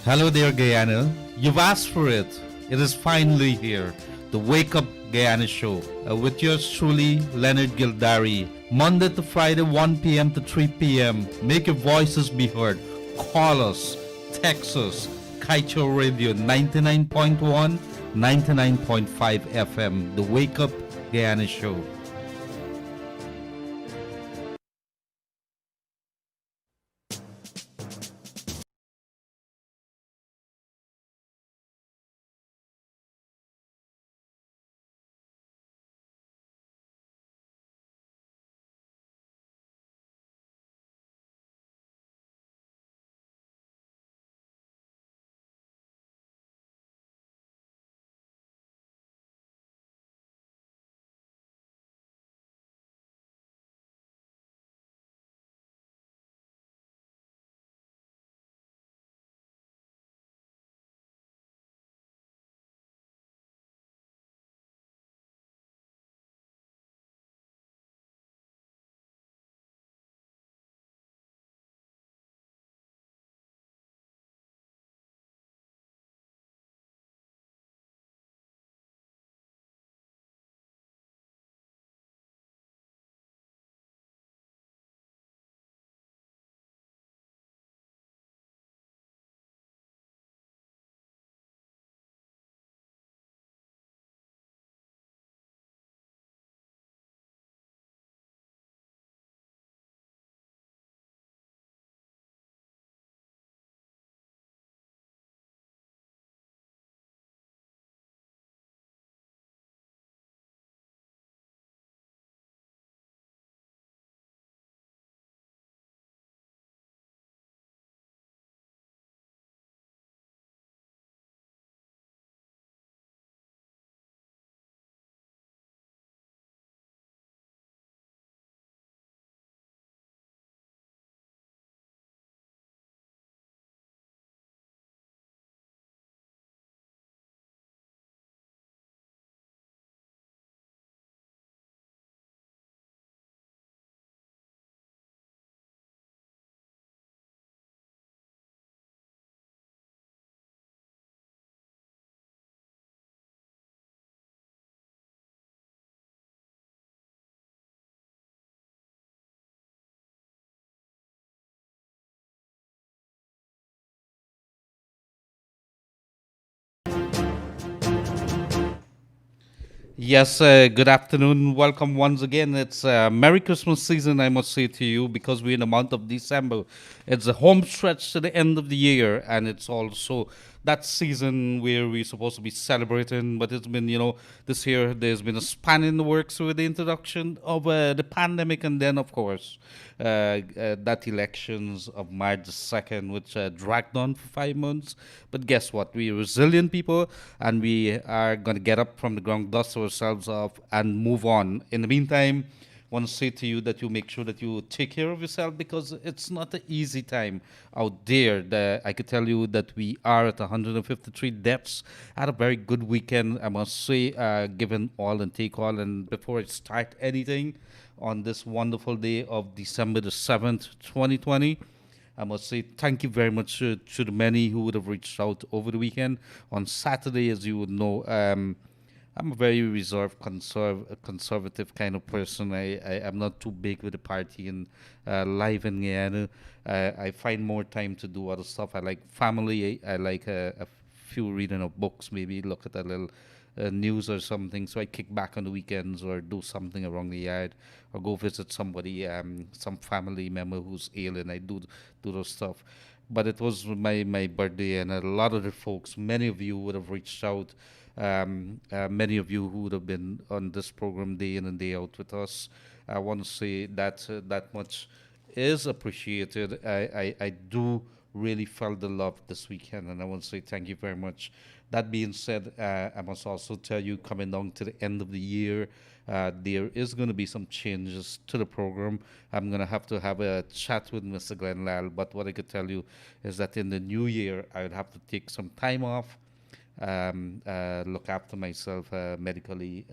Hello there, Guyana. You've asked for it. It is finally here. The Wake Up Guyana Show with yours truly, Leonard Gildarie. Monday to Friday, 1 p.m. to 3 p.m. Make your voices be heard. Call us, text us. Kaieteur Radio 99.1, 99.5 FM. The Wake Up Guyana Show. Yes, good afternoon. Welcome once again. It's Merry Christmas season, I must say to you, because we're in the month of December. It's a home stretch to the end of the year, and it's also that season where we're supposed to be celebrating. But it's been, this year there's been a span in the works with the introduction of the pandemic, and then, of course, that elections of March the 2nd, which dragged on for 5 months. But guess what? We're resilient people, and we are going to get up from the ground, dust ourselves off, and move on. In the meantime, want to say to you that you make sure that you take care of yourself because it's not an easy time out there. I could tell you that we are at 153 deaths. Had a very good weekend, I must say, given all and take all. And before I start anything on this wonderful day of December the 7th, 2020, I must say thank you very much to the many who would have reached out over the weekend. On Saturday, as you would know, I'm a very reserved, conservative kind of person. I'm not too big with the party and life in Guyana. I find more time to do other stuff. I like family. I like a few reading of books, maybe look at a little news or something. So I kick back on the weekends or do something around the yard or go visit somebody, some family member who's ill, and I do those stuff. But it was my birthday, and a lot of the folks, many of you would have reached out. Many of you who would have been on this program day in and day out with us. I want to say that that much is appreciated. I do really felt the love this weekend, and I want to say thank you very much. That being said, I must also tell you, coming down to the end of the year, there is going to be some changes to the program. I'm going to have a chat with Mr. Glenn Lal, but what I could tell you is that in the new year, I would have to take some time off, look after myself medically,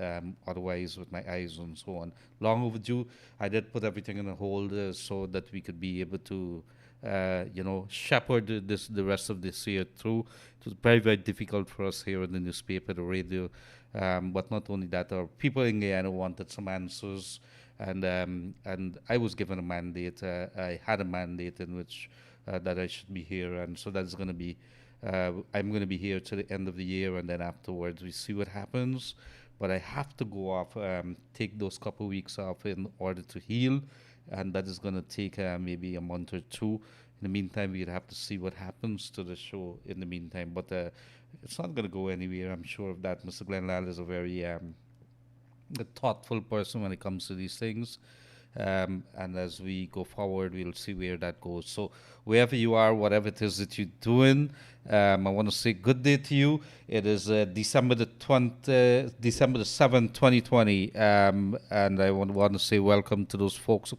otherwise with my eyes and so on. Long overdue. I did put everything on hold so that we could be able to shepherd the rest of this year through. It was very, very difficult for us here in the newspaper, the radio, but not only that, our people in Guyana wanted some answers, and I was given a mandate. I had a mandate in which that I should be here, and so that's going to be. I'm going to be here to the end of the year, and then afterwards we see what happens. But I have to go off, take those couple weeks off in order to heal, and that is going to take maybe a month or two. In the meantime, we'd have to see what happens to the show in the meantime. But it's not going to go anywhere. I'm sure of that. Mr. Glenlal is a very a thoughtful person when it comes to these things. And as we go forward, we'll see where that goes. So wherever you are, whatever it is that you're doing, I want to say good day to you. It is December the 7th, 2020, and I want to say welcome to those folks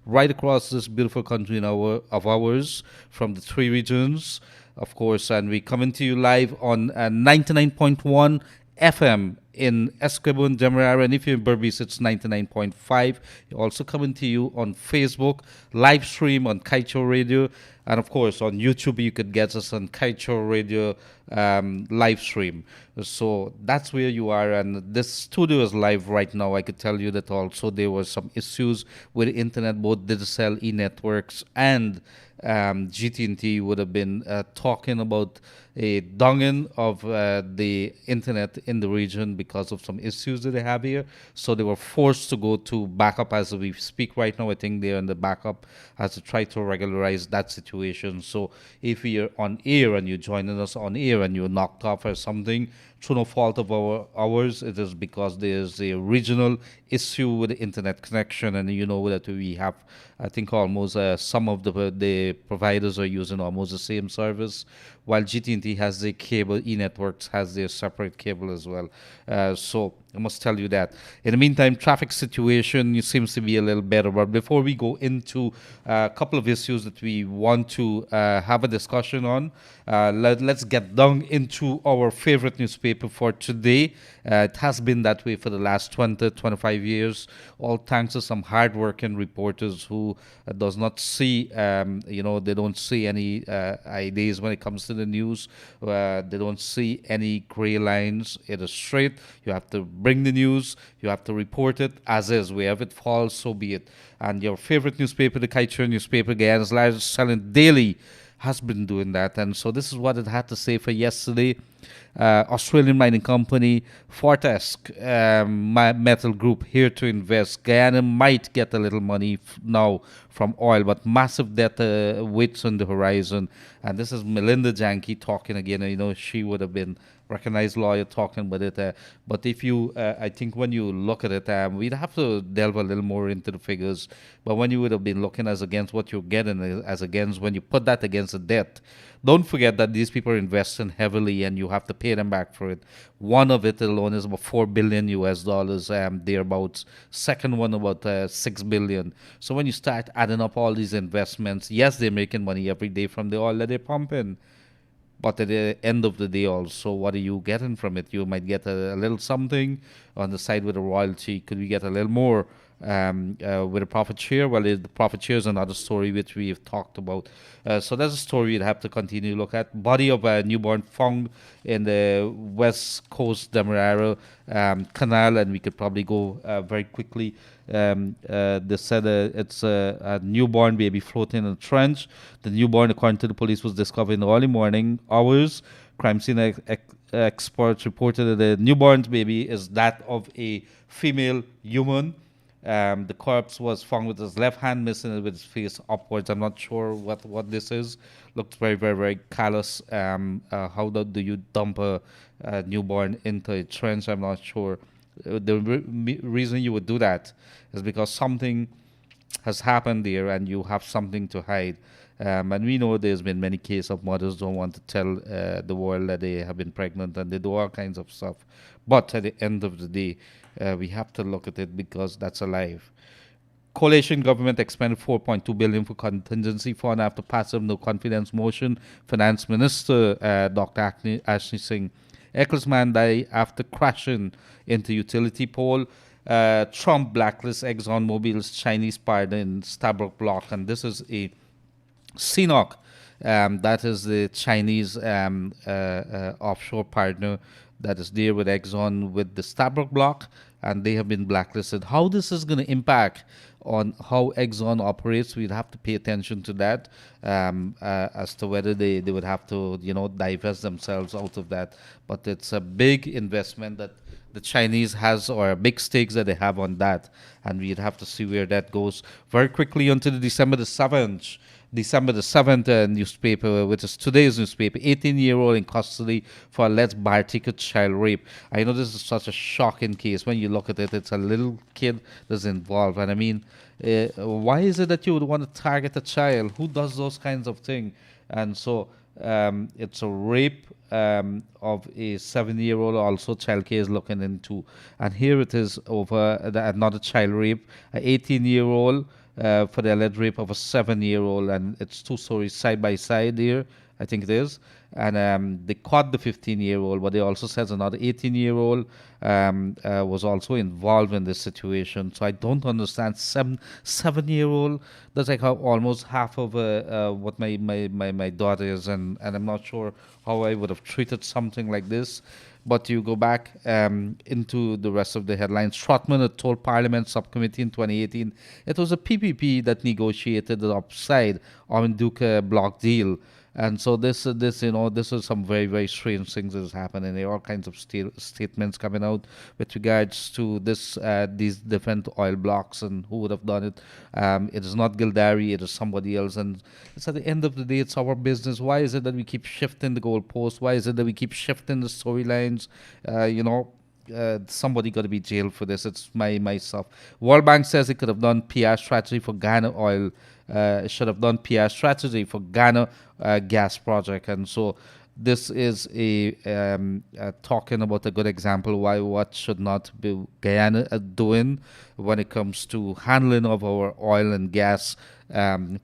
right across this beautiful country of ours, from the three regions, of course, and we coming to you live on 99.1 FM in Esquimalt and Demerara, and if you're in Berbice, it's 99.5. Also coming to you on Facebook, live stream on Kaieteur Radio, and of course on YouTube you could get us on Kaieteur Radio live stream. So that's where you are, and this studio is live right now. I could tell you that also there were some issues with the internet, both Digicel, E-Networks, and GT&T would have been talking about a donging of the internet in the region because of some issues that they have here. So they were forced to go to backup as we speak right now. I think they're in the backup as to try to regularize that situation. So if you're on air and you're joining us on air and you're knocked off or something, through no fault of ours, it is because there's a regional issue with the internet connection, and you know that we have, I think, almost some of the providers are using almost the same service, while GT&T has their cable, E-Networks has their separate cable as well. So I must tell you that. In the meantime, traffic situation seems to be a little better. But before we go into a couple of issues that we want to have a discussion on, let's get down into our favorite newspaper for today. It has been that way for the last 20, 25 years, all thanks to some hardworking reporters who does not see, they don't see any ideas when it comes to the news. They don't see any gray lines. It is straight. You have to bring the news. You have to report it as is. Wherever it falls, so be it. And your favorite newspaper, the Kaieteur newspaper, Guyana's largest selling daily, has been doing that. And so this is what it had to say for yesterday. Australian mining company Fortesque Metal Group here to invest. Guyana might get a little money now from oil, but massive debt waits on the horizon. And this is Melinda Janke talking again. She would have been recognized lawyer talking about it. But if you, I think when you look at it, we'd have to delve a little more into the figures. But when you would have been looking as against what you're getting as against, when you put that against the debt, don't forget that these people are investing heavily and you have to pay them back for it. One of it alone is about 4 billion US dollars, thereabouts. Second one about 6 billion. So when you start adding up all these investments, yes, they're making money every day from the oil that they're pumping. But at the end of the day also, what are you getting from it? You might get a little something on the side with a royalty. Could we get a little more with a profit share? Well, the profit share is another story which we have talked about. So that's a story you'd have to continue to look at. Body of a newborn found in the west coast Demerara canal, and we could probably go very quickly. They said it's a newborn baby floating in a trench. The newborn, according to the police, was discovered in the early morning hours. Crime scene experts reported that the newborn baby is that of a female human. The corpse was found with his left hand missing and with his face upwards. I'm not sure what this is. Looks very, very, very callous. How do you dump a newborn into a trench? I'm not sure. The reason you would do that is because something has happened there and you have something to hide. And we know there's been many cases of mothers don't want to tell the world that they have been pregnant and they do all kinds of stuff. But at the end of the day, we have to look at it because that's alive. Coalition government expended 4.2 billion for contingency fund after passing no confidence motion. Finance Minister Dr. Ashley Singh. Reckless man died after crashing into utility pole. Trump blacklists ExxonMobil's Chinese partner in Stabroek block, and this is a CNOC, that is the Chinese offshore partner that is there with Exxon with the Stabroek block, and they have been blacklisted. How this is going to impact on how Exxon operates, we'd have to pay attention to that, as to whether they would have to, divest themselves out of that. But it's a big investment that the Chinese has, or big stakes that they have on that, and we'd have to see where that goes. Very quickly onto the December the 7th newspaper, which is today's newspaper. 18-year-old in custody for alleged Bartica child rape. I know this is such a shocking case. When you look at it, it's a little kid that's involved. And I mean, why is it that you would want to target a child? Who does those kinds of things? And so it's a rape of a 7-year-old, also child care is looking into. And here it is over another child rape, an 18-year-old for the alleged rape of a 7-year-old, and it's two stories side by side here. I think it is, and they caught the 15-year-old, but they also says another 18-year-old was also involved in this situation. So I don't understand 7-year-old. That's like how almost half of what my daughter is, and I'm not sure how I would have treated something like this. But you go back into the rest of the headlines. Trotman had told Parliament Subcommittee in 2018 it was a PPP that negotiated the upside on Duke block deal. And so this is some very, very strange things that is happening. There are all kinds of statements coming out with regards to these different oil blocks and who would have done it. It is not Gildarie, it is somebody else. And it's at the end of the day, it's our business. Why is it that we keep shifting the goalposts? Why is it that we keep shifting the storylines? Somebody got to be jailed for this. It's myself. World Bank says it could have done PR strategy for Ghana oil. It should have done PR strategy for Ghana gas project, and so this is talking about a good example why what should not be Guyana doing when it comes to handling of our oil and gas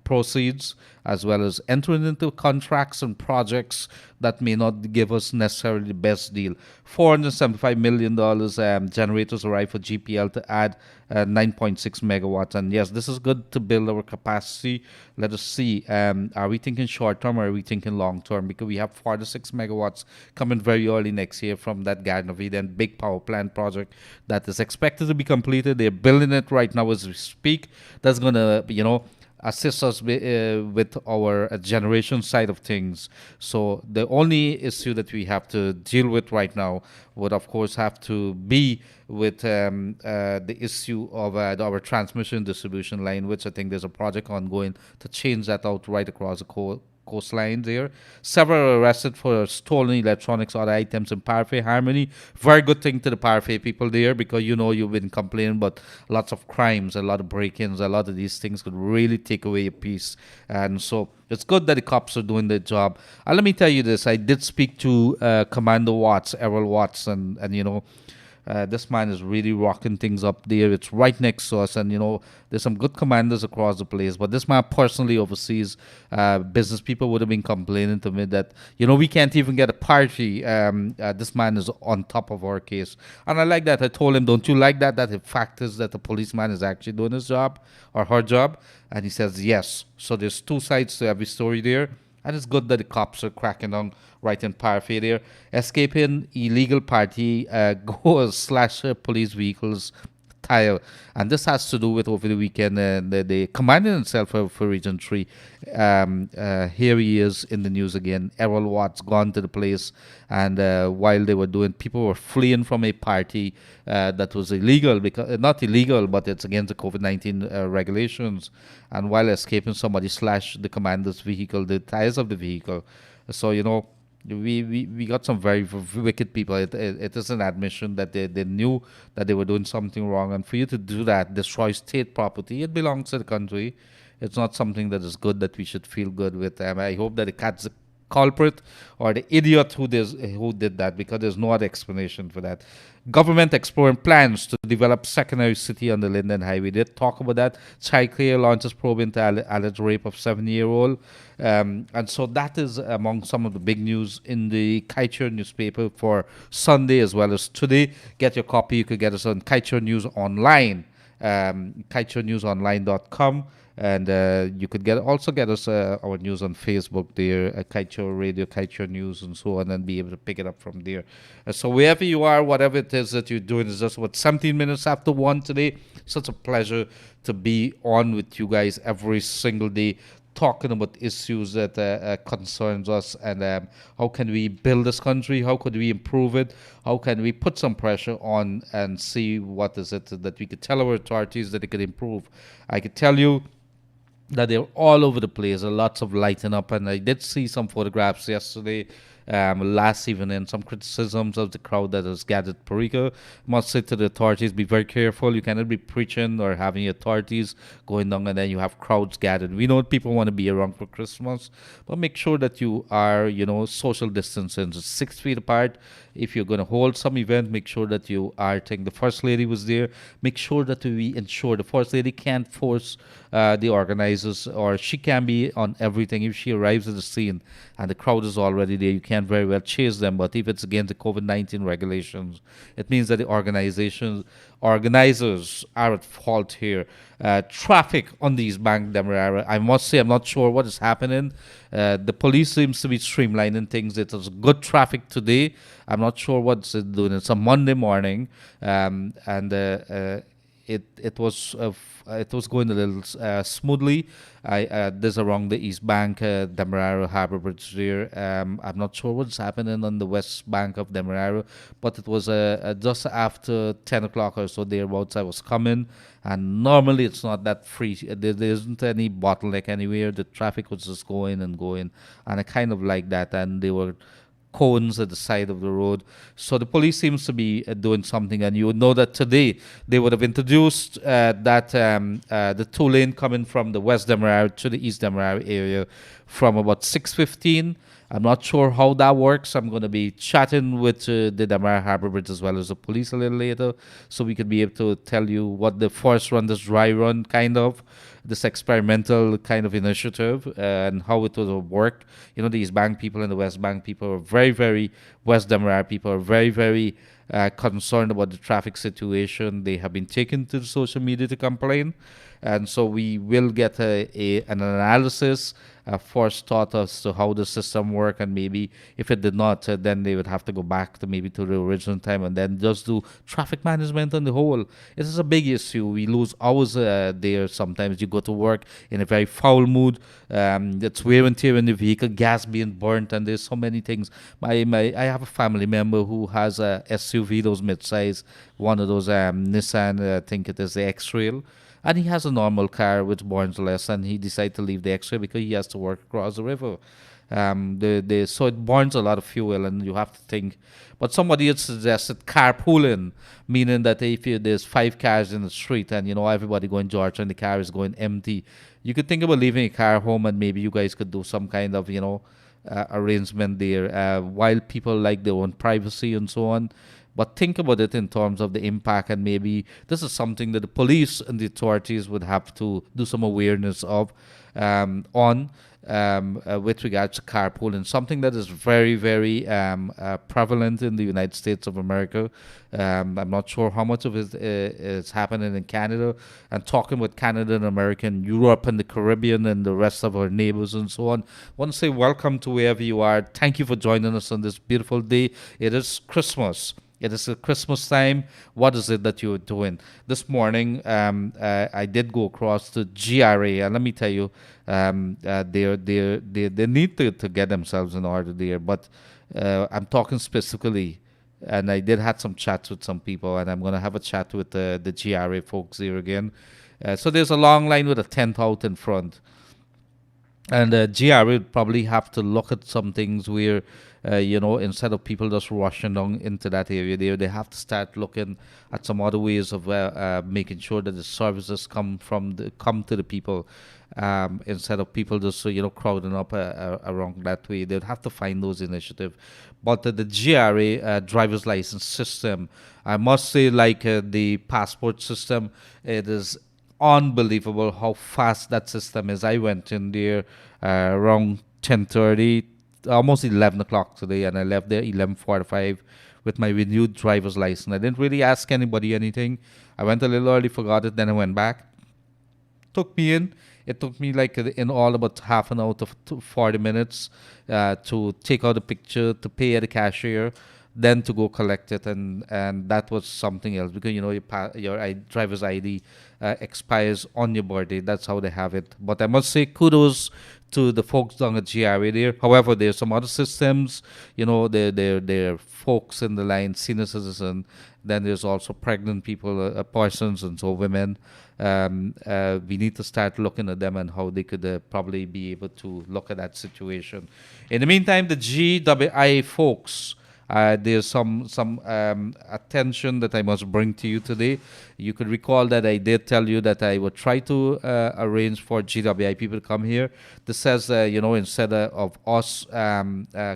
proceeds, as well as entering into contracts and projects that may not give us necessarily the best deal. $475 million generators arrive for GPL to add 9.6 megawatts. And yes, this is good to build our capacity. Let us see. Are we thinking short term or are we thinking long term? Because we have 4 to 6 megawatts coming very early next year from that Garden of Eden big power plant project that is expected to be completed. They're building it right now as we speak. That's going to, assist us with our generation side of things. So the only issue that we have to deal with right now would, of course, have to be with the issue of our transmission distribution line, which I think there's a project ongoing to change that out right across the coastline there. Several arrested for stolen electronics or items in Parfait Harmony. Very good thing to the Parfait people there, because you've been complaining about lots of crimes, a lot of break-ins, a lot of these things could really take away your peace. And so it's good that the cops are doing their job. And let me tell you this, I did speak to Commander Watts, Errol Watts, and this man is really rocking things up there. It's right next to us, and there's some good commanders across the place. But this man personally oversees business. People would have been complaining to me that we can't even get a party. This man is on top of our case, and I like that. I told him, "Don't you like that? That the fact is that the policeman is actually doing his job or her job," and he says yes. So there's two sides to every story there. And it's good that the cops are cracking down right in Parfait there. Escaping illegal party goers slash police vehicles tire. And this has to do with over the weekend the commander himself for Region 3. Here he is in the news again. Errol Watts gone to the place, and while they were doing, people were fleeing from a party that was illegal, because not illegal, but it's against the COVID-19 regulations. And while escaping, somebody slashed the commander's vehicle, the tires of the vehicle. So we got some very wicked people. It is an admission that they knew that they were doing something wrong, and for you to do that, destroy state property, it belongs to the country. It's not something that is good that we should feel good with. I hope that it catch the culprit or the idiot who did that, because there's no other explanation for that. Government exploring plans to develop secondary city on the Linden Highway. They talk about that. Childcare launches probe into alleged rape of 7-year-old. And so that is among some of the big news in the Kaieteur newspaper for Sunday as well as today. Get your copy. You could get us on Kaieteur News Online, kaieteurnewsonline.com. And you could get us our news on Facebook there, Kaieteur Radio, Kaieteur News, and so on, and be able to pick it up from there. So wherever you are, whatever it is that you're doing, is just what 17 minutes after one today. Such a pleasure to be on with you guys every single day, talking about issues that concerns us, and how can we build this country, how could we improve it, how can we put some pressure on and see what is it that we could tell our authorities that they could improve. I could tell you that they're all over the place. There are lots of lighting up, and I did see some photographs yesterday, last evening, some criticisms of the crowd that has gathered Perica. Must say to the authorities, be very careful. You cannot be preaching or having authorities going down, and then you have crowds gathered. We know people want to be around for Christmas, but make sure that you are, social distancing, 6 feet apart. If you're going to hold some event, make sure that you are. I think the First Lady was there. Make sure that we ensure the First Lady can't force the organizers, or she can be on everything. If she arrives at the scene and the crowd is already there, you can't very well chase them. But if it's against the COVID-19 regulations, it means that the organizers are at fault here. Traffic on these Bank Demerara, I must say, I'm not sure what is happening. The police seems to be streamlining things. It was good traffic today. I'm not sure what's it doing. It's a Monday morning, and it was going a little smoothly. This around the East Bank, Demerara Harbour Bridge there. I'm not sure what's happening on the West Bank of Demerara, but it was just after 10 o'clock or so thereabouts. I was coming, and normally it's not that free. There isn't any bottleneck anywhere. The traffic was just going and going, and I kind of like that. And they were cones at the side of the road. So the police seems to be doing something, and you would know that today they would have introduced that the two lane coming from the West Demerara to the East Demerara area from about 6:15. I'm not sure how that works. I'm going to be chatting with the Demerara Harbour Bridge as well as the police a little later, so we could be able to tell you what the first run, this dry run kind of, this experimental kind of initiative, and how it will work. The East Bank people and the West Bank people are very, very, West Demerara people are very, very concerned about the traffic situation. They have been taken to the social media to complain. And so we will get an analysis, a first thought as to how the system work, and maybe if it did not, then they would have to go back to maybe to the original time, and then just do traffic management on the whole. It is a big issue. We lose hours there. Sometimes you go to work in a very foul mood. It's wear and tear in the vehicle, gas being burnt, and there's so many things. I have a family member who has a SUV, those mid-size, one of those Nissan, I think it is the X-Trail. And he has a normal car which burns less, and he decided to leave the X-ray because he has to work across the river. So it burns a lot of fuel, and you have to think. But somebody had suggested carpooling, meaning that if there's 5 cars in the street and everybody going George and the car is going empty, you could think about leaving a car home, and maybe you guys could do some kind of arrangement there, while people like their own privacy and so on. But think about it in terms of the impact, and maybe this is something that the police and the authorities would have to do some awareness of, on with regards to carpooling, something that is very, very prevalent in the United States of America. I'm not sure how much of it is happening in Canada, and talking with Canada and America and Europe and the Caribbean and the rest of our neighbors and so on. I want to say welcome to wherever you are. Thank you for joining us on this beautiful day. It is Christmas. It is a Christmas time. What is it that you're doing? This morning, I did go across to GRA, and let me tell you, they need to get themselves in order there. But I'm talking specifically, and I did have some chats with some people, and I'm going to have a chat with the GRA folks here again. So there's a long line with a tent out in front. And GRA would probably have to look at some things where, instead of people just rushing down into that area there, they have to start looking at some other ways of making sure that the services come to the people, instead of people just crowding up around that way. They'd have to find those initiatives. But the GRA driver's license system, I must say, like the passport system, it is unbelievable how fast that system is. I went in there around 10:30, almost 11 o'clock today, and I left there 11:45 with my renewed driver's license. I didn't really ask anybody anything. I went a little early, forgot it, then I went back. took me in. It took me like in all about half an hour to 40 minutes to take out a picture, to pay at the cashier, then to go collect it, and that was something else because your driver's ID expires on your birthday. That's how they have it. But I must say kudos to the folks down at GRA there. However, there's some other systems. There are folks in the line, senior citizen. Then there's also pregnant people, persons, and so women. We need to start looking at them and how they could probably be able to look at that situation. In the meantime, the GWI folks, there's some attention that I must bring to you today. You could recall that I did tell you that I would try to arrange for GWI people to come here. This says, instead of us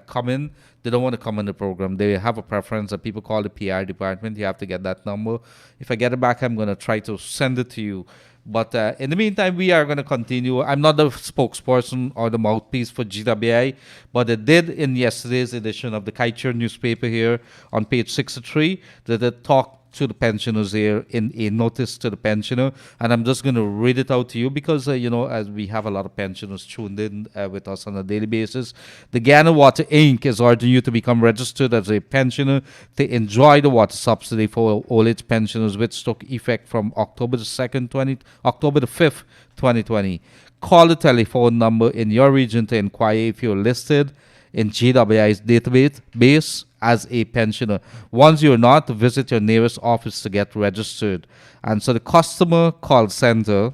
coming, they don't want to come in the program. They have a preference that people call the PR department. You have to get that number. If I get it back, I'm going to try to send it to you. But in the meantime, we are going to continue. I'm not the spokesperson or the mouthpiece for GWI, but it did in yesterday's edition of the Kaieteur newspaper here on page 63 that it talked to the pensioners here in a notice to the pensioner. And I'm just going to read it out to you because, as we have a lot of pensioners tuned in with us on a daily basis. The Guyana Water Inc. is urging you to become registered as a pensioner to enjoy the water subsidy for old age pensioners, which took effect from October the 5th, 2020. Call the telephone number in your region to inquire if you're listed in GWI's database as a pensioner. Once you're not, visit your nearest office to get registered. And so the customer call center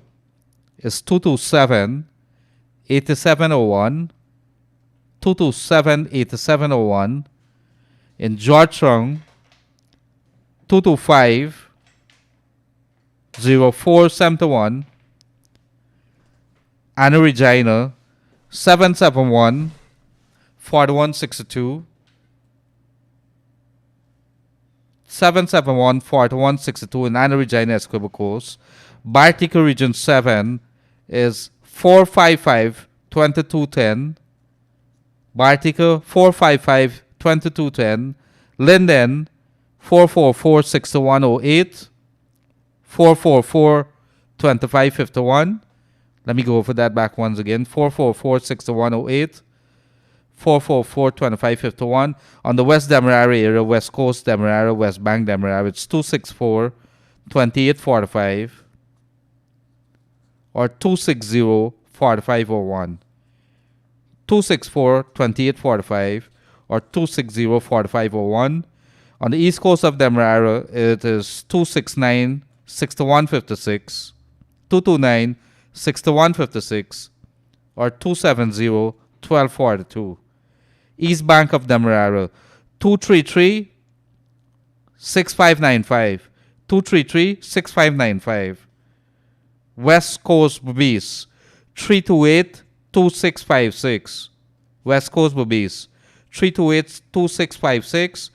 is 227-8701, 227-8701. In Georgetown, 225-0471. Anna Regina, 771-4162. 771-4162 in Anna Regina Esquivel Coast. Bartica Region 7 is 455-2210. Bartica 455-2210. Linden 444-6108. 444-2551. Let me go over that back once again. 444-6108. 444-2551. On the West Demerara area, West Coast Demerara, West Bank Demerara, it's 264-2845 or 260-4501. 264-2845 or 260-4501. On the East Coast of Demerara, it is 269-6156, 229-6156 or 270-1242. East Bank of Demerara, 233-6595, 233-6595. West Coast Boobies, 328-2656. West Coast Boobies, 328-2656.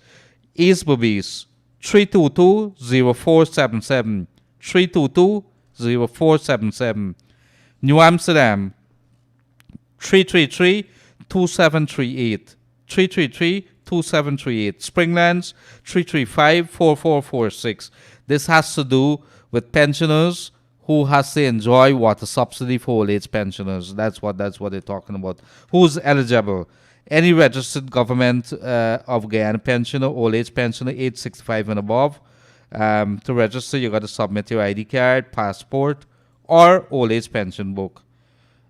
East Boobies, 322-0477, 322-0477. New Amsterdam, 333-2738, 333-2738. Springlands, 335-4446. This has to do with pensioners who has to enjoy water subsidy for old age pensioners. That's what they're talking about. Who's eligible? Any registered government of Guyana pensioner, old age pensioner, age 65 and above. To register, you got to submit your ID card, passport, or old age pension book.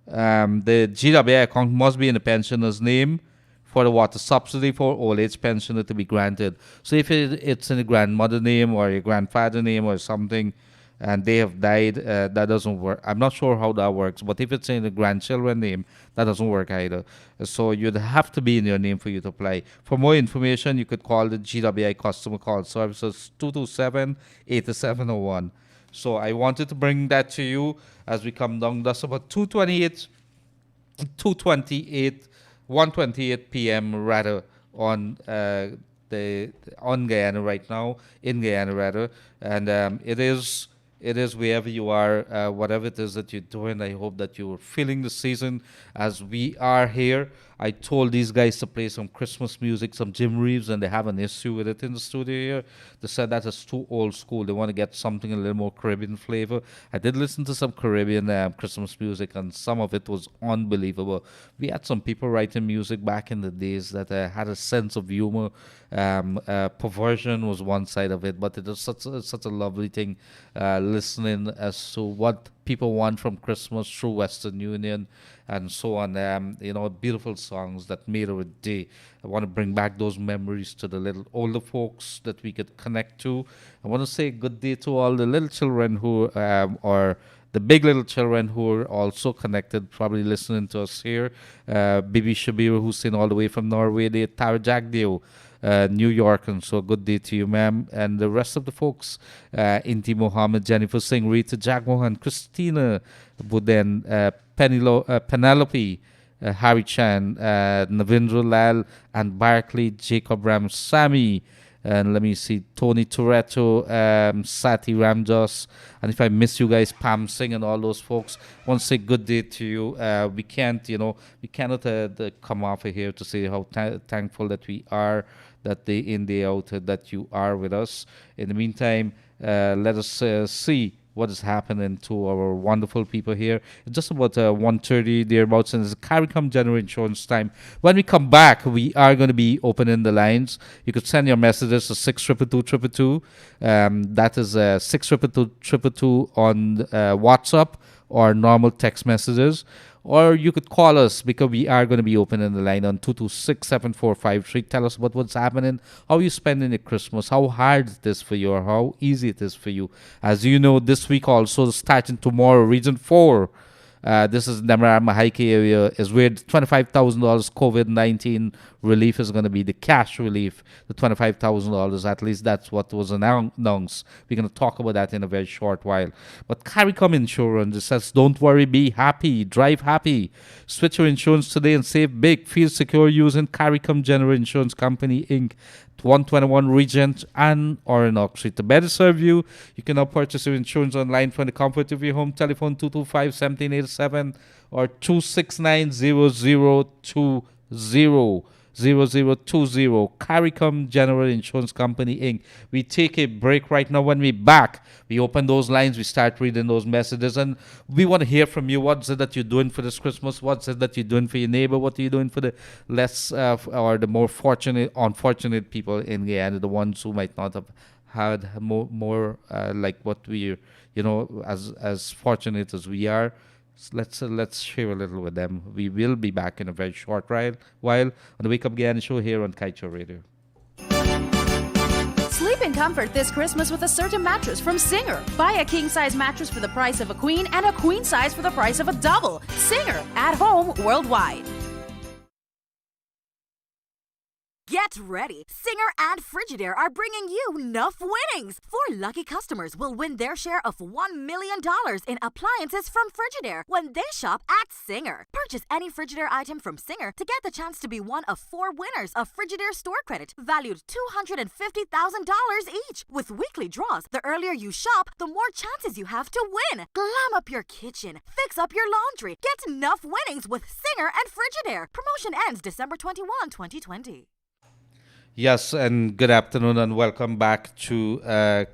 The GWI account must be in the pensioner's name for the water subsidy for old age pensioner to be granted. So if it's in the grandmother name or your grandfather name or something, and they have died, that doesn't work. I'm not sure how that works, but if it's in the grandchildren name, that doesn't work either. So you'd have to be in your name for you to apply. For more information, you could call the GWI Customer Call Services 227-8701. So I wanted to bring that to you as we come down. That's about 1:28 p.m. rather on on Guyana right now, in Guyana rather, and it is it is wherever you are, whatever it is that you're doing. I hope that you're feeling the season as we are here. I told these guys to play some Christmas music, some Jim Reeves, and they have an issue with it in the studio here. They said that is too old school. They want to get something a little more Caribbean flavor. I did listen to some Caribbean Christmas music, and some of it was unbelievable. We had some people writing music back in the days that had a sense of humor. Perversion was one side of it, but it was such a lovely thing listening as to what people want from Christmas through Western Union and so on. Beautiful songs that made our day. I want to bring back those memories to the little older folks that we could connect to. I want to say good day to all the little children who are the big little children who are also connected, probably listening to us here. Bibi Shabir Hussein all the way from Norway, the Tara Jagdeo, New York, and so good day to you, ma'am. And the rest of the folks, Inti Mohammed, Jennifer Singh, Rita Jagmohan, Christina Buden, Penelope, Harry Chan, Navindra Lal, and Barkley, Jacob Ram, Sami, and let me see, Tony Toretto, Sati Ramdos, and if I miss you guys, Pam Singh and all those folks, I want to say good day to you. We cannot come off of here to say how thankful that we are that day in, day out, that you are with us. In the meantime, let us see what is happening to our wonderful people here. It's just about 1:30 thereabouts, and it's CARICOM General Insurance time. When we come back, we are going to be opening the lines. You could send your messages to 6222222. That is 62222 on WhatsApp or normal text messages. Or you could call us because we are going to be opening the line on 226-7453. Tell us about what's happening, how you spending your Christmas, how hard it is for you or how easy it is for you. As you know, this week also starting tomorrow, Region 4. This is Demerara Mahike area is where the $25,000 COVID-19 relief is going to be, the cash relief, the $25,000. At least that's what was announced. We're going to talk about that in a very short while. But CARICOM Insurance, it says, don't worry, be happy, drive happy. Switch your insurance today and save big. Feel secure using CARICOM General Insurance Company, Inc., 121 Regent and Oranok Street. To better serve you, you can now purchase your insurance online from the comfort of your home. Telephone 225-1787 or 269-0020. 0020. General Insurance Company, Inc. We take a break right now. When we back, we open those lines, we start reading those messages, and we want to hear from you. What's it that you're doing for this Christmas? What's it that you're doing for your neighbor? What are you doing for the less or the more fortunate, unfortunate people in Guyana, the ones who might not have had more like what we, as fortunate as we are. Let's share a little with them. We will be back in a very short while on the Wake Up Guyana show here on Kaieteur Radio. Sleep in comfort this Christmas with a certain mattress from Singer. Buy a king-size mattress for the price of a queen and a queen size for the price of a double. Singer, at home, worldwide. Get ready! Singer and Frigidaire are bringing you enough winnings! 4 lucky customers will win their share of $1 million in appliances from Frigidaire when they shop at Singer. Purchase any Frigidaire item from Singer to get the chance to be one of 4 winners of Frigidaire store credit valued $250,000 each. With weekly draws, the earlier you shop, the more chances you have to win. Glam up your kitchen, fix up your laundry, get enough winnings with Singer and Frigidaire. Promotion ends December 21, 2020. Yes, and good afternoon and welcome back to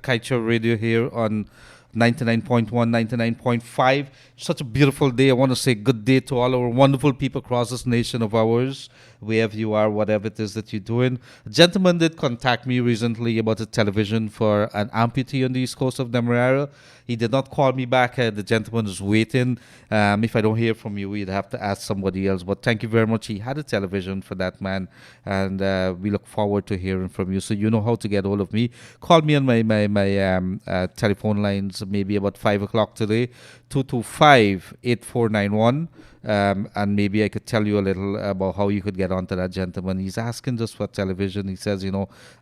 Kaieteur Radio here on 99.1, 99.5. Such a beautiful day. I want to say good day to all our wonderful people across this nation of ours, wherever you are, whatever it is that you're doing. A gentleman did contact me recently about a television for an amputee on the east coast of Demerara. He did not call me back. The gentleman is waiting. If I don't hear from you, we'd have to ask somebody else. But thank you very much. He had a television for that man, and we look forward to hearing from you. So you know how to get hold of me. Call me on my telephone lines maybe about 5 o'clock today, 225-8491. And maybe I could tell you a little about how you could get onto that gentleman. He's asking just for television. He says, I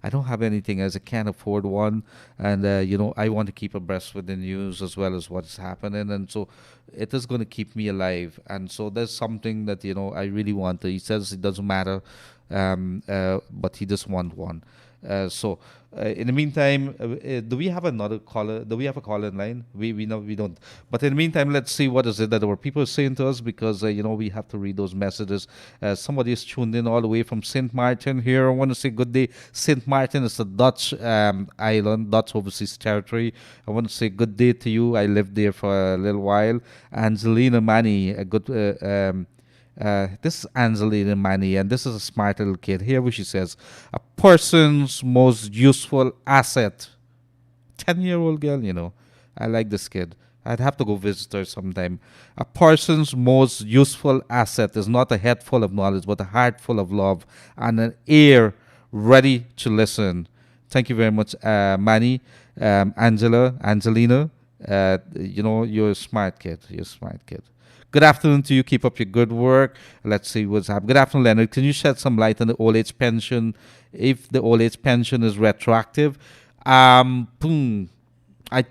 don't have anything as I can't afford one. And, I want to keep abreast with the news as well as what's happening. And so it is going to keep me alive. And so there's something that, I really want. He says it doesn't matter, but he just wants one. In the meantime, do we have another caller? Do we have a caller in line? We know we don't. But in the meantime, let's see what is it that our people are saying to us, because we have to read those messages. Somebody is tuned in all the way from Saint Martin here. I want to say good day. Saint Martin is a Dutch island, Dutch overseas territory. I want to say good day to you. I lived there for a little while. Angelina Manny, a good. This is Angelina Manny, and this is a smart little kid. Here, what she says: a person's most useful asset. 10-year-old girl. I like this kid. I'd have to go visit her sometime. A person's most useful asset is not a head full of knowledge, but a heart full of love and an ear ready to listen. Thank you very much, Manny, Angelina. You're a smart kid. You're a smart kid. Good afternoon to you. Keep up your good work. Let's see what's happening. Good afternoon, Leonard. Can you shed some light on the old age pension, if the old age pension is retroactive? I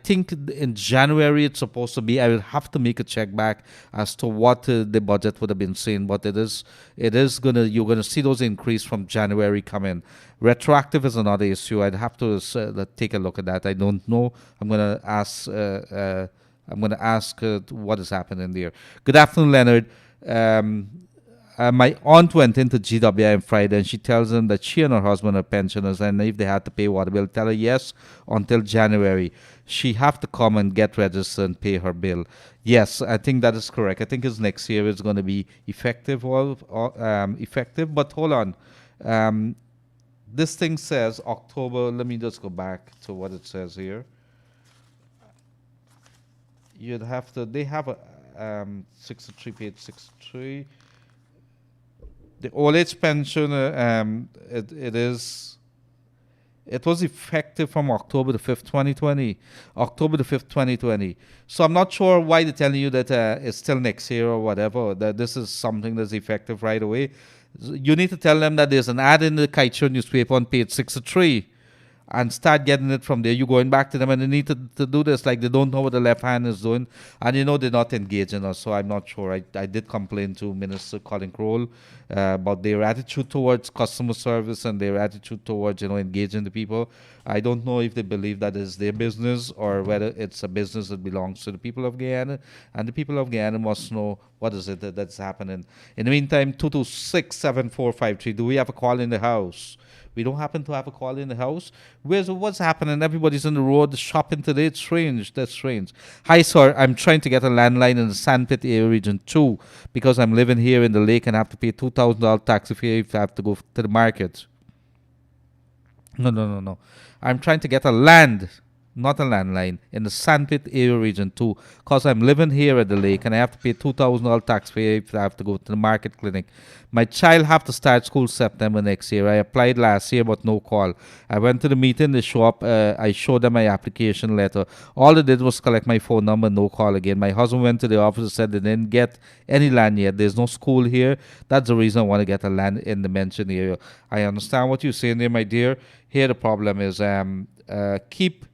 think in January it's supposed to be. I will have to make a check back as to what the budget would have been saying, but you're gonna see those increase from January coming. Retroactive is another issue. I'd have to take a look at that. I don't know. I'm gonna ask. What is happening there. Good afternoon, Leonard. My aunt went into GWI on Friday, and she tells them that she and her husband are pensioners, and if they had to pay water bill, tell her yes until January. She have to come and get registered and pay her bill. Yes, I think that is correct. I think it's next year it's going to be effective. Effective, but hold on. This thing says October. Let me just go back to what it says here. They have a 63, page 63. The old age pension, it was effective from October the 5th, 2020. October the 5th, 2020. So I'm not sure why they're telling you that it's still next year or whatever, that this is something that's effective right away. You need to tell them that there's an ad in the Kaieteur newspaper on page 63. And start getting it from there. You're going back to them, and they need to do this like they don't know what the left hand is doing, and they're not engaging us. So I'm not sure. I did complain to Minister Colin Crowell about their attitude towards customer service and their attitude towards engaging the people. I don't know if they believe that is their business or whether it's a business that belongs to the people of Guyana, and the people of Guyana must know what is it that's happening. In the meantime, 226-7453. Do we have a call in the house? We don't happen to have a call in the house. What's happening? Everybody's on the road shopping today. It's strange. That's strange. Hi, sir. I'm trying to get a landline in the Sandpit area region 2 because I'm living here in the lake and I have to pay $2,000 taxi fare if I have to go to the market. No. I'm trying to get a not a landline, in the Sandpit area region 2, because I'm living here at the lake and I have to pay $2,000 tax fare if I have to go to the market clinic. My child have to start school September next year. I applied last year but no call. I went to the meeting, they show up, I showed them my application letter. All they did was collect my phone number, no call again. My husband went to the office and said they didn't get any land yet. There's no school here. That's the reason I want to get a land in the mentioned area. I understand what you're saying there, my dear. Here the problem is keep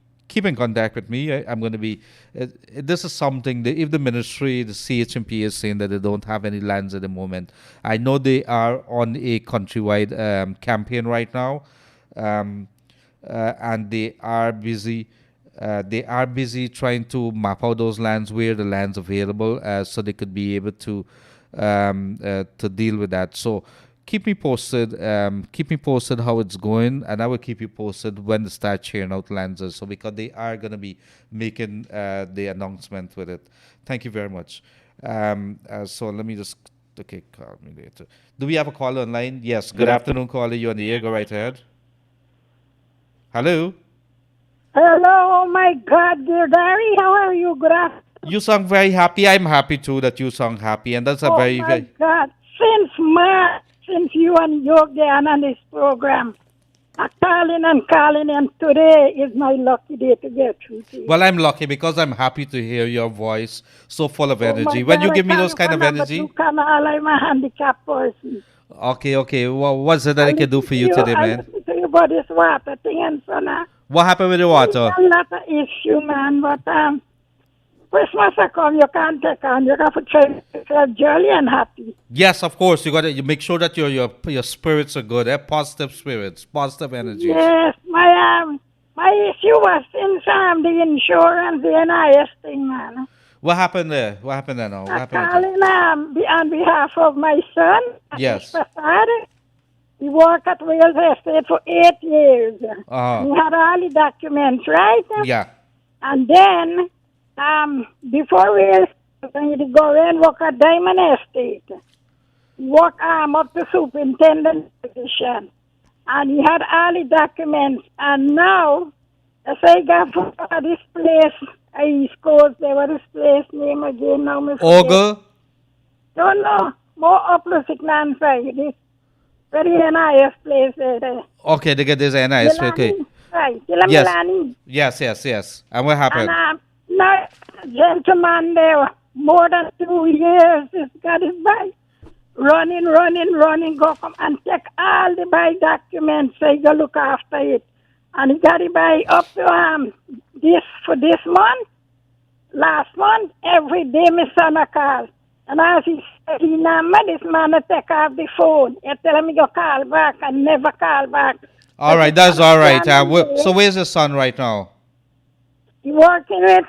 in contact with me. I'm going to be. This is something that if the ministry, the CHMP, is saying that they don't have any lands at the moment, I know they are on a countrywide campaign right now, and they are busy. They are busy trying to map out those lands, where the land's available, so they could be able to deal with that. So keep me posted. Keep me posted how it's going, and I will keep you posted when they start sharing out lands. So because they are going to be making the announcement with it. Thank you very much. So let me just. Okay, call me later. Do we have a caller online? Yes. Good afternoon, caller. You on the air? Go right ahead. Hello. Hello, oh my God, Gildarie, how are you? Good afternoon. You sound very happy. I'm happy too that you sound happy, and that's a very. Oh my God, since you and your Guyana on this program, I'm calling, and today is my lucky day to get through to you. Well, I'm lucky because I'm happy to hear your voice, so full of energy. When you give me those kind of energy. I'm a handicapped person. Okay. Well, what's it that I can do for you today, man? I listen to you about this water thing and so now. What happened with the water? It's a lot of issue, man, but Christmas a come, you can't take on. You have to try to feel jolly and happy. Yes, of course. You make sure that your spirits are good. Positive spirits, positive energies. Yes, my issue was since the insurance, the NIS thing, man. What happened there? What happened there now? What I'm happened? calling on behalf of my son, Yes. Prasad. He worked at Wales Estate for 8 years. Uh-huh. He had all the documents, right? Yeah. And then, before Wales, he to go and work at Diamond Estate. He worked up to superintendent position. And he had all the documents. And now, as I got for this place, East Coast, there was this place name again now. Ogle? No. More opposite Nancy. This very NIS place there. Okay, they get this NIS. Okay. Right. Yes. Yes. And what happened? And now, gentleman there, more than 2 years, this got his bike. Running, go come and take all the bike documents, so he go look after it. And he got it by up to this month, last month, every day my son a call. And as he said, he number this man to take off the phone. He tell him he go call back and never call back. All right, that's all right. So where's your son right now? He working with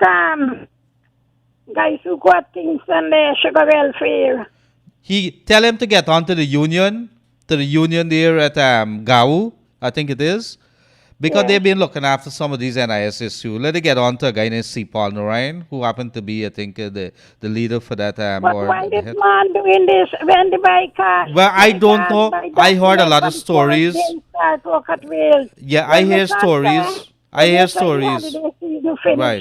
guys who got Kingston there, Sugar Welfare. He tell him to get onto the union there at Gau, I think it is. Because they've been looking after some of these NIS issues. Let it get on to a guy named C. Paul Narayan, who happened to be, I think, the leader for that. But why this man doing this when the bike car? Well, I don't know. I heard a lot of stories. Yeah, I hear stories. Right.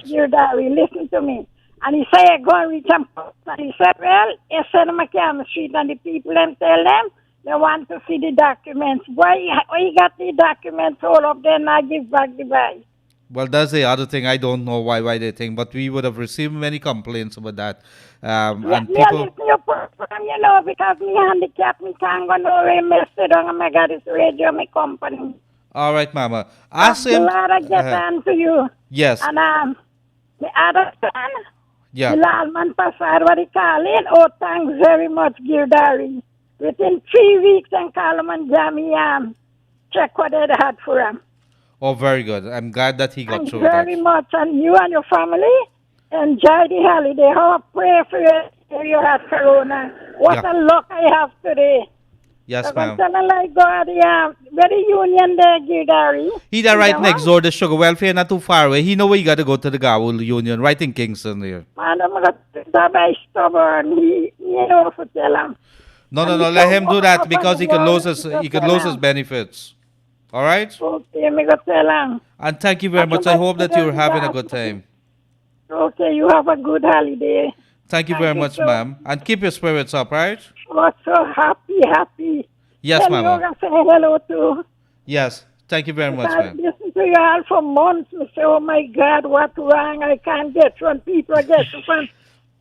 Gildarie, listen to me. And he said, go and reach him. And he said, well, he send him on the street and the people them tell them they want to see the documents. Why you got the documents all up there and I give back the bike? Well, that's the other thing. I don't know why they think, but we would have received many complaints about that. And people, you know, because me handicapped, me can't go nowhere, mess it on, I got this radio, my company. All right, Mama. Ask him. I'm glad I get on to you. Yes. And the other son, yeah. the last man Prasad, what he call it? Oh, thanks very much, Gildarie. Within 3 weeks, and call him and Jamie check what they had for him. Oh, very good. I'm glad that he got Thanks through that. very much. And you and your family, enjoy the holiday. How I pray for you, you had Corona. What a luck I have today. Yes, so ma'am. Like God, where the union there, Gildarie. He there right next door, the Sugar Welfare, not too far away. He know where you got to go to the Gawul Union, right in Kingston there. Man, I'm going to stubborn. He know to tell him. No. Let him do that because he could lose his benefits. All right? Okay, me go tell him. And thank you very much. I hope that you're having a good time. Okay, you have a good holiday. Thank you very much, ma'am. And keep your spirits up, right? Oh, so happy. Yes, ma'am. You're going to say hello to. Yes. Thank you very much, ma'am. I listen to you all for months. I say, oh my God, what's wrong? I can't get from people. I get from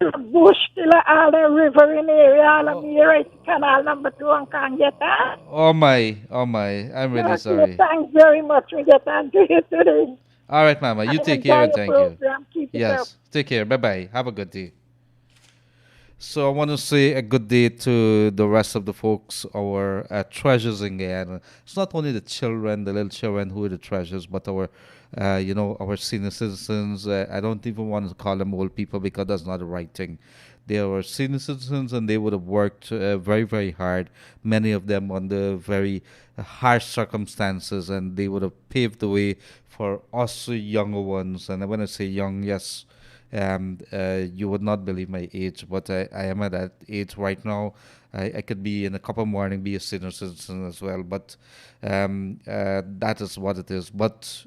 the bush till all the river in the area. All of me right canal number 2 and can't get that. Oh my. I'm really sorry. Thanks very much. We get on to you today. All right, Mama. You take care and thank you. Keep yes. Take care. Bye-bye. Have a good day. So I want to say a good day to the rest of the folks, our treasures in Guyana. It's not only the children, the little children who are the treasures, but our, our senior citizens. I don't even want to call them old people because that's not the right thing. They are senior citizens and they would have worked very, very hard, many of them under very harsh circumstances, and they would have paved the way for us younger ones. And when I say young, yes, you would not believe my age, but I am at that age right now. I could be in a couple of morning be a senior citizen as well, but that is what it is. But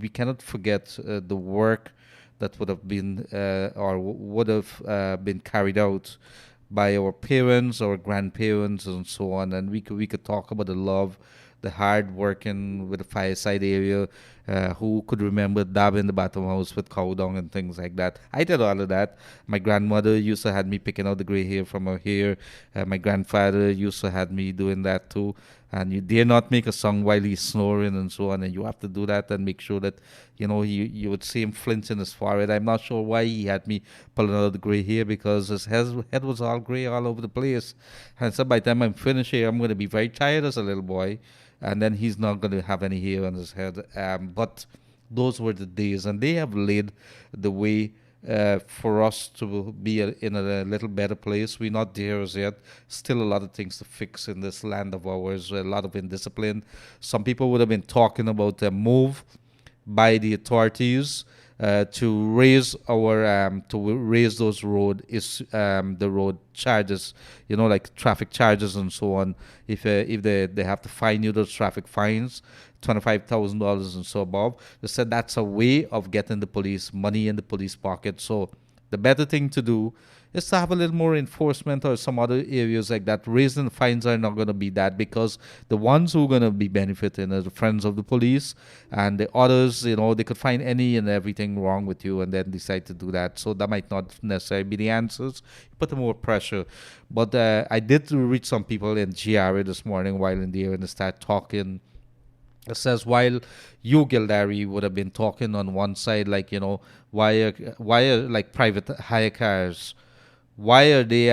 we cannot forget the work that would have been or would have been carried out by our parents, our grandparents, and so on. And we could talk about the love, the hard working with the fireside area, Who could remember dabbing the bottom house with cow dung and things like that? I did all of that. My grandmother used to had me picking out the gray hair from her hair. My grandfather used to had me doing that too. And you dare not make a song while he's snoring and so on. And you have to do that and make sure that, you would see him flinch in his forehead. I'm not sure why he had me pulling out the gray hair because his head was all gray all over the place. And so by the time I'm finished here, I'm going to be very tired as a little boy. And then he's not going to have any hair on his head. But those were the days. And they have laid the way for us to be in a little better place. We're not there as yet. Still a lot of things to fix in this land of ours, a lot of indiscipline. Some people would have been talking about a move by the authorities to raise those the road charges, like traffic charges and so on. If they have to fine you those traffic fines, $25,000 and so above, they said that's a way of getting the police money in the police pocket. So the better thing to do is to have a little more enforcement or some other areas like that. Raising the fines are not going to be that, because the ones who are going to be benefiting are the friends of the police, and the others, they could find any and everything wrong with you and then decide to do that. So that might not necessarily be the answers. Put more pressure. But I did reach some people in Guyana this morning while in there, and they start talking. It says while you, Gildarie, would have been talking on one side, like, why are like private hire cars, why are they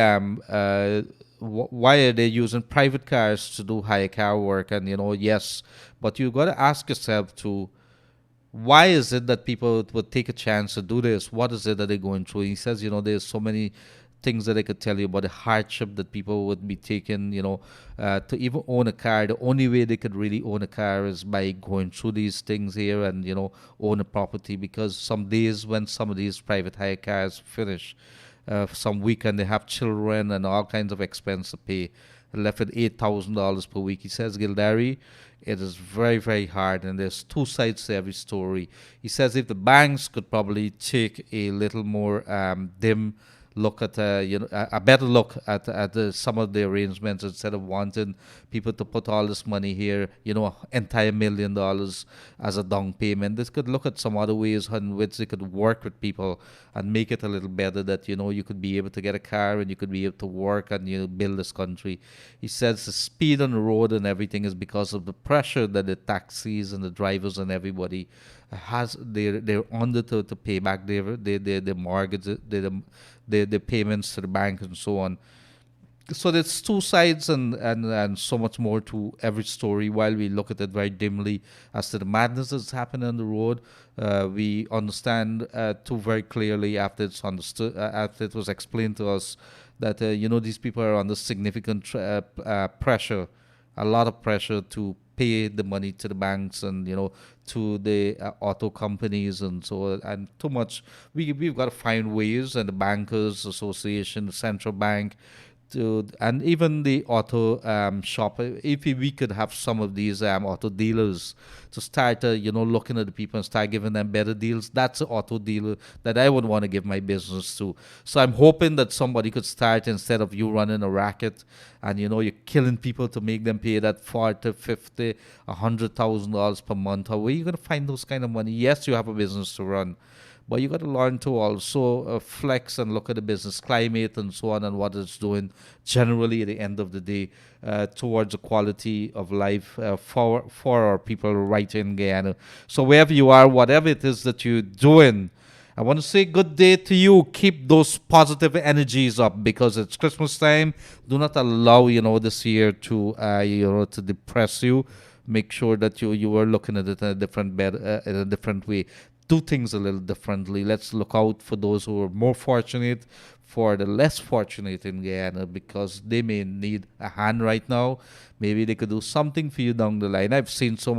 why are they using private cars to do hire car work? And yes, but you got to ask yourself to, why is it that people would take a chance to do this? What is it that they're going through? He says, there's so many things that I could tell you about the hardship that people would be taking, to even own a car. The only way they could really own a car is by going through these things here and, own a property, because some days when some of these private hire cars finish, some weekend they have children and all kinds of expense to pay. Left with $8,000 per week. He says, Gildarie, it is very, very hard, and there's two sides to every story. He says if the banks could probably take a little more dim look at a better look at some of the arrangements, instead of wanting people to put all this money here, entire $1 million as a down payment. This could look at some other ways in which they could work with people and make it a little better, that you could be able to get a car and you could be able to work and build this country. He says the speed on the road and everything is because of the pressure that the taxis and the drivers and everybody has. They're under to pay back their mortgage, the payments to the bank and so on. So there's two sides and so much more to every story. While we look at it very dimly as to the madness that's happening on the road, we understand too very clearly after it's understood, after it was explained to us that these people are under significant pressure, a lot of pressure to pay the money to the banks and to the auto companies and so, and too much. We've got to find ways, and the bankers association, the central bank, and even the auto shop. If we could have some of these auto dealers to start, looking at the people and start giving them better deals. That's an auto dealer that I would want to give my business to. So I'm hoping that somebody could start, instead of you running a racket and you're killing people to make them pay that $40, $50, $100,000 per month. How are you going to find those kind of money? Yes, you have a business to run, but you got to learn to also flex and look at the business climate and so on, and what it's doing generally at the end of the day towards the quality of life for our people right in Guyana. So wherever you are, whatever it is that you're doing, I want to say good day to you. Keep those positive energies up, because it's Christmas time. Do not allow this year to to depress you. Make sure that you are looking at it in a different way. Do things a little differently. Let's look out for those who are more fortunate, for the less fortunate in Guyana, because they may need a hand right now. Maybe they could do something for you down the line. I've seen so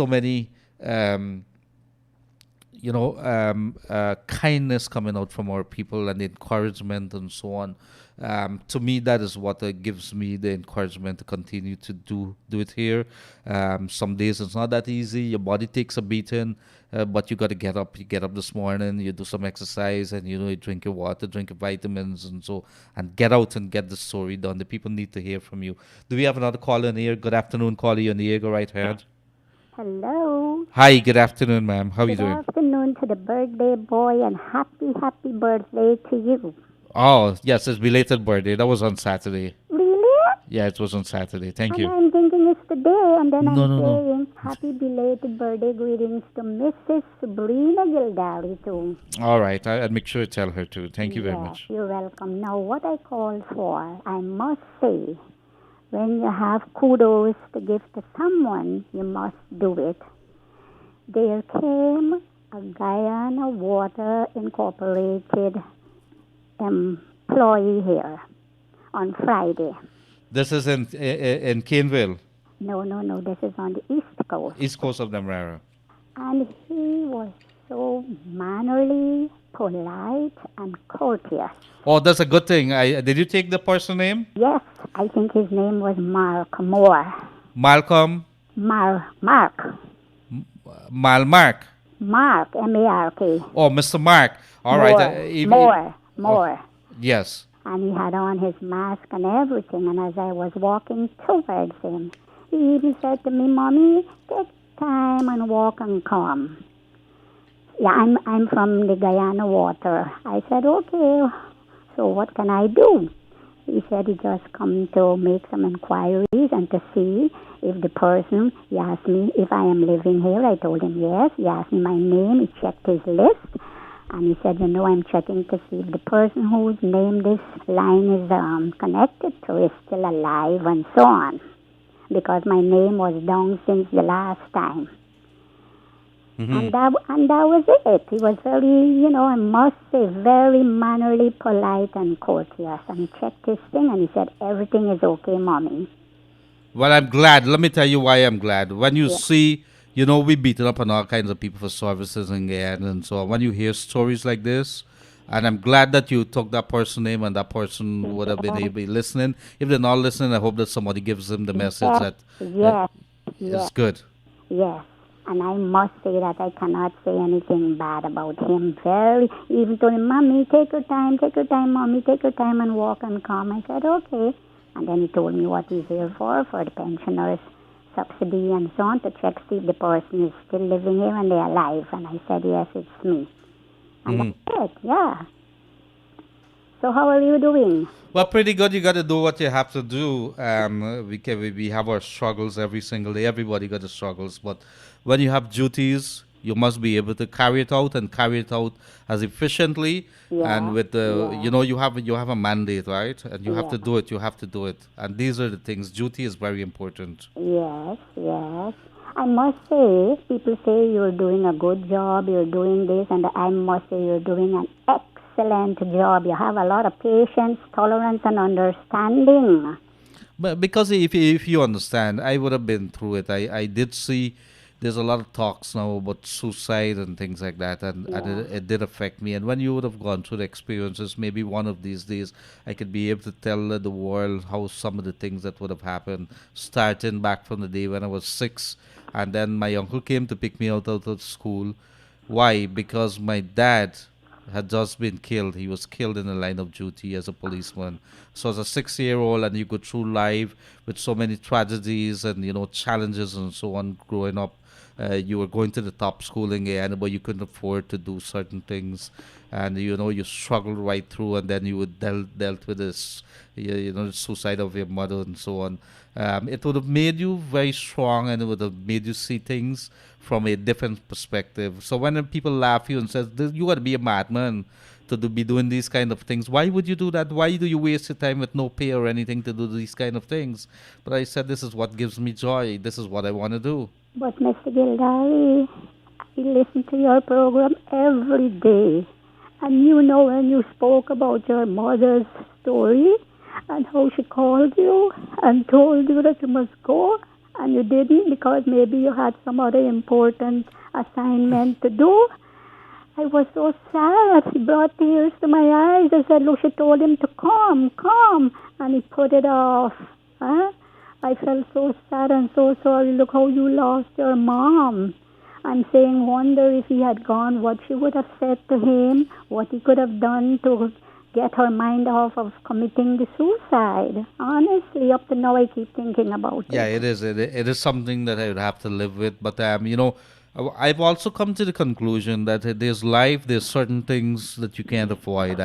many kindness coming out from our people, and encouragement and so on. To me, that is what gives me the encouragement to continue to do it here. Some days it's not that easy. Your body takes a beating, but you got to get up. You get up this morning, you do some exercise, and you drink your water, drink your vitamins, and get out and get the story done. The people need to hear from you. Do we have another caller in here? Good afternoon, caller. You're in the air. Go right ahead. Hello. Hi, good afternoon, ma'am. How are you Good doing? afternoon to the birthday boy and happy birthday to you. Oh, yes, it's belated birthday. That was on Saturday. Really? Yeah, it was on Saturday. Thank And you. I'm thinking it's today, and then No, I'm no, no. saying happy belated birthday greetings to Mrs. Sabrina Gildarie too. All right, I'll make sure to tell her too. Thank you very Yes, much. you're welcome. Now, what I call for, I must say, when you have kudos to give to someone, you must do it. There came a Guyana Water Incorporated employee here on Friday. This is in Caneville, No, this is on the East Coast. east coast of Demerara. And he was so mannerly, polite, and courteous. Oh, that's a good thing. Did you take the person name? Yes, I think his name was Mark Moore. Malcolm, Mark. Malmark. Mark, M-A-R-K. Oh, Mr. Mark. All right. More. Yes. And he had on his mask and everything. And as I was walking towards him, he even said to me, "Mommy, take time and walk and come." Yeah, I'm from the Guyana water. I said, "Okay, so what can I do?" He said he just come to make some inquiries and to see if the person, he asked me if I am living here. I told him yes. He asked me my name. He checked his list. And he said, I'm checking to see if the person whose name this line is connected to is still alive and so on. Because my name was down since the last time. And that was it. He was very, I must say, very mannerly, polite, and courteous. And he checked his thing and he said, everything is okay, Mommy. Well, I'm glad. Let me tell you why I'm glad. When you Yeah. see, we beaten up on all kinds of people for services and so on. When you hear stories like this, and I'm glad that you took that person's name and that person would have been able to listening. If they're not listening, I hope that somebody gives them the message that it's good. Yes. And I must say that I cannot say anything bad about him. Even told him, Mommy, take your time, Mommy, take your time and walk and come. I said, okay. And then he told me what he's here for the pensioners' subsidy and so on, to check see if the person is still living here and they're alive. And I said, yes, it's me. And that's it, yeah. So how are you doing? Well, pretty good. You got to do what you have to do. We have our struggles every single day. Everybody got the struggles, but when you have duties, you must be able to carry it out and carry it out as efficiently. And with you have a mandate, right? And you have to do it. You have to do it. And these are the things. Duty is very important. Yes. I must say, people say you're doing a good job, you're doing this, and I must say you're doing an excellent job. You have a lot of patience, tolerance, and understanding. But because if you understand, I would have been through it. I did see there's a lot of talks now about suicide and things like that, and it did affect me. And when you would have gone through the experiences, maybe one of these days I could be able to tell the world how some of the things that would have happened, starting back from the day when I was 6, and then my uncle came to pick me out of school. Why? Because my dad had just been killed. He was killed in the line of duty as a policeman. So as a 6-year-old, and you go through life with so many tragedies and challenges and so on growing up. You were going to the top school in Guyana, but you couldn't afford to do certain things, and you struggled right through, and then you would dealt with this, the suicide of your mother and so on. It would have made you very strong, and it would have made you see things from a different perspective. So when people laugh you and says, "You got to be a madman to be doing these kind of things. Why would you do that? Why do you waste your time with no pay or anything to do these kind of things?" But I said, this is what gives me joy. This is what I want to do. But Mr. Gildarie, I listen to your program every day. And when you spoke about your mother's story and how she called you and told you that you must go, and you didn't because maybe you had some other important assignment to do, I was so sad. It brought tears to my eyes. I said, look, she told him to come, and he put it off. Huh? I felt so sad and so sorry. Look how you lost your mom. I'm saying, wonder if he had gone, what she would have said to him, what he could have done to get her mind off of committing the suicide. Honestly, up to now I keep thinking about Yeah, it. it is. It is something that I would have to live with. But I've also come to the conclusion that there's life. There's certain things that you can't avoid.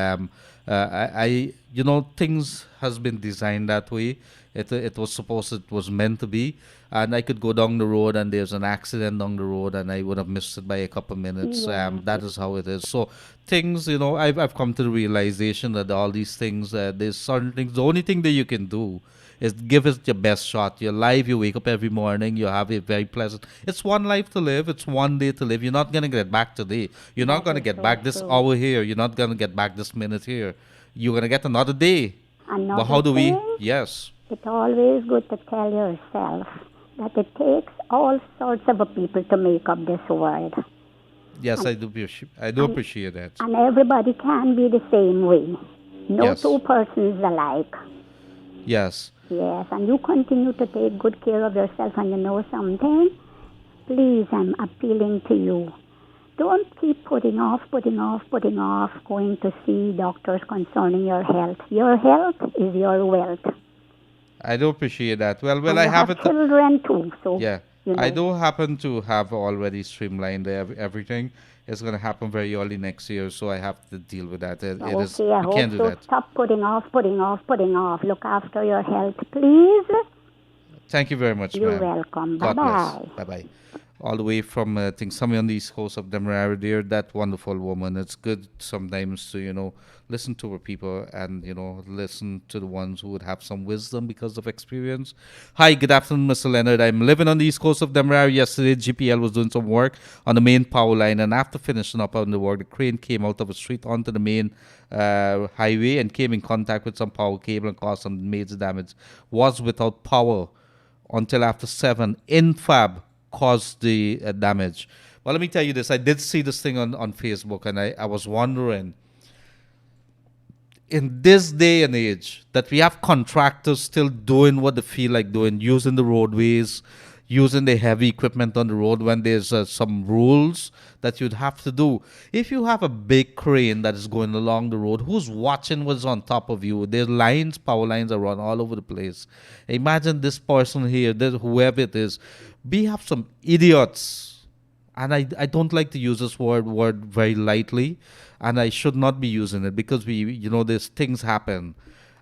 Things has been designed that way. It was supposed. It was meant to be. And I could go down the road and there's an accident down the road and I would have missed it by a couple minutes. Yeah. That is how it is. So things, I've come to the realization that all these things, there's certain things. The only thing that you can do is give it your best shot. You're alive, you wake up every morning, you have a very pleasant. It's one life to live, it's one day to live. You're not going to get back today. You're not That going to is get so back this true. hour here. You're not going to get back this minute here. You're going to get another day. But Another how do we? thing, Yes. it's always good to tell yourself that it takes all sorts of people to make up this world. Yes, I do appreciate that. And everybody can be the same way. No Yes. two persons alike. Yes. Yes, and you continue to take good care of yourself, and you know something? Please, I'm appealing to you. Don't keep putting off going to see doctors concerning your health. Your health is your wealth. I do appreciate that. Well, And I you have have it. children too, so Yeah, you know. I do happen to have already streamlined everything. It's going to happen very early next year, so I have to deal with that. It is Okay, I you hope can't do so. that. Stop putting off. Look after your health, please. Thank you very much, You're ma'am. welcome. God bless. Bye-bye. Bye bye. All the way from I think somewhere on the east coast of Demerara, there, that wonderful woman. It's good sometimes to listen to her people and listen to the ones who would have some wisdom because of experience. Hi, good afternoon, Mr. Leonard. I'm living on the east coast of Demerara. Yesterday, GPL was doing some work on the main power line, and after finishing up on the work, the crane came out of a street onto the main highway and came in contact with some power cable and caused some major damage. Was without power until after 7 in fab caused the damage. Well, let me tell you this. I did see this thing on Facebook, and I was wondering, in this day and age, that we have contractors still doing what they feel like doing, using the roadways, using the heavy equipment on the road when there's some rules that you'd have to do. If you have a big crane that is going along the road, who's watching what's on top of you? There's lines, power lines are run all over the place. Imagine this person here, whoever it is. We have some idiots, and I don't like to use this word very lightly, and I should not be using it because there's things happen.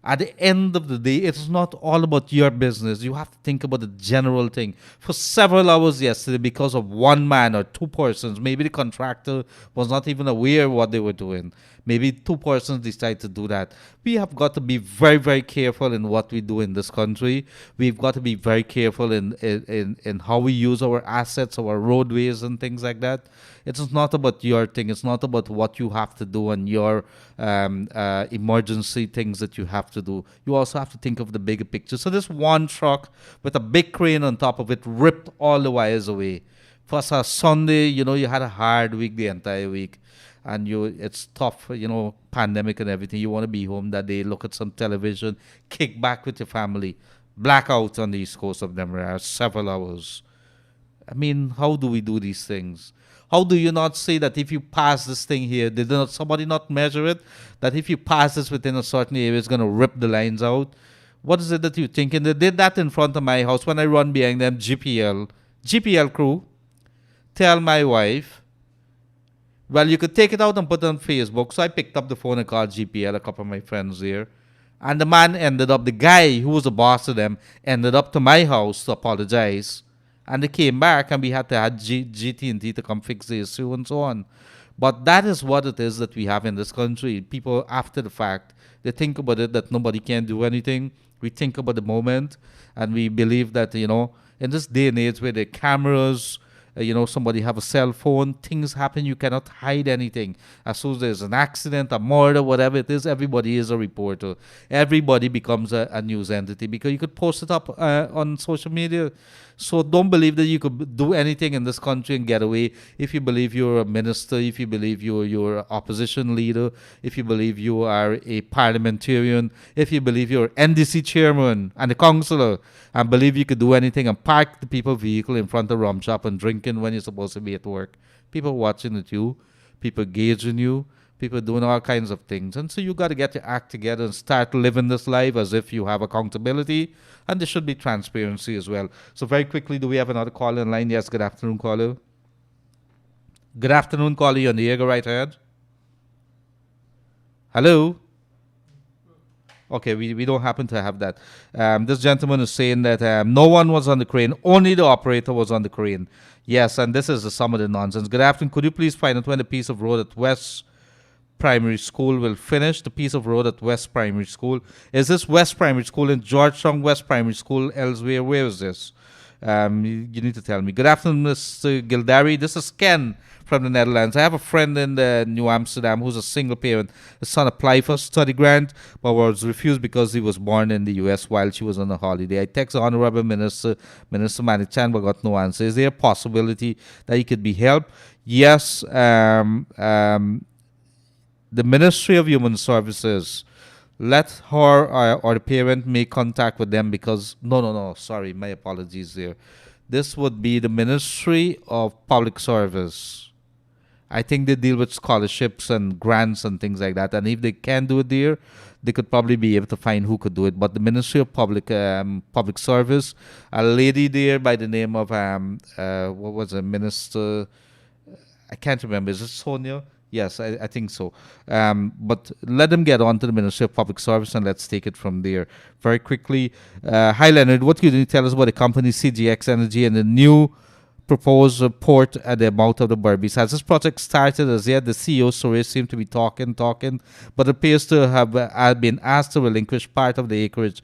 At the end of the day, it's not all about your business. You have to think about the general thing. For several hours yesterday, because of one man or two persons, maybe the contractor was not even aware of what they were doing. Maybe two persons decided to do that. We have got to be very, very careful in what we do in this country. We've got to be very careful in how we use our assets, our roadways and things like that. It's not about your thing. It's not about what you have to do and your emergency things that you have to do. You also have to think of the bigger picture. So this one truck with a big crane on top of it ripped all the wires away. First, Sunday, you had a hard week the entire week. And it's tough, pandemic and everything. You want to be home that day, look at some television, kick back with your family. Blackout on the east coast of Demerara, several hours. I mean, how do we do these things? How do you not say that if you pass this thing here, did not somebody not measure it? That if you pass this within a certain area, it's going to rip the lines out? What is it that you're thinking? They did that in front of my house when I run behind them, GPL crew. Tell my wife, well, you could take it out and put it on Facebook. So I picked up the phone and called GPL, a couple of my friends there. And the guy who was the boss of them, ended up to my house to apologize. And they came back and we had to have GT&T to come fix the issue and so on. But that is what it is that we have in this country. People, after the fact, they think about it that nobody can do anything. We think about the moment and we believe that, in this day and age where the cameras, somebody have a cell phone, things happen, you cannot hide anything. As soon as there's an accident, a murder, whatever it is, everybody is a reporter. Everybody becomes a news entity because you could post it up on social media. So don't believe that you could do anything in this country and get away. If you believe you're a minister, if you believe you're an opposition leader, if you believe you are a parliamentarian, if you believe you're NDC chairman and a councillor, and believe you could do anything and park the people's vehicle in front of the rum shop and drinking when you're supposed to be at work. People watching at you, people gauging you. People doing all kinds of things. And so you got to get your act together and start living this life as if you have accountability. And there should be transparency as well. So very quickly, do we have another caller in line? Yes, good afternoon, caller. Good afternoon, caller. You're on the air. Go right ahead. Hello? Okay, we don't happen to have that. This gentleman is saying that no one was on the crane, only the operator was on the crane. Yes, and this is some of the nonsense. Good afternoon. Could you please find out when the piece of road at West Primary School will finish? The piece of road at West Primary School. Is this West Primary School in Georgetown, West Primary School elsewhere? Where is this? You need to tell me. Good afternoon, Mr. Gildarie. This is Ken from the Netherlands. I have a friend in New Amsterdam who's a single parent. His son applied for a study grant but was refused because he was born in the U.S. while she was on a holiday. I text the Honorable Minister Manichan, but got no answer. Is there a possibility that he could be helped? Yes. The Ministry of Human Services, let her or the parent make contact with them because, no, sorry, my apologies there. This would be the Ministry of Public Service. I think they deal with scholarships and grants and things like that. And if they can do it there, they could probably be able to find who could do it. But the Ministry of Public Service, a lady there by the name of, what was the minister? I can't remember. Is it Sonia? Yes, I think so. But let them get on to the Ministry of Public Service and let's take it from there. Very quickly, hi Leonard, what can you tell us about the company CGX Energy and the new proposed port at the mouth of the Berbice? Has this project started as yet? The CEO, Suresh, seemed to be talking, but appears to have been asked to relinquish part of the acreage.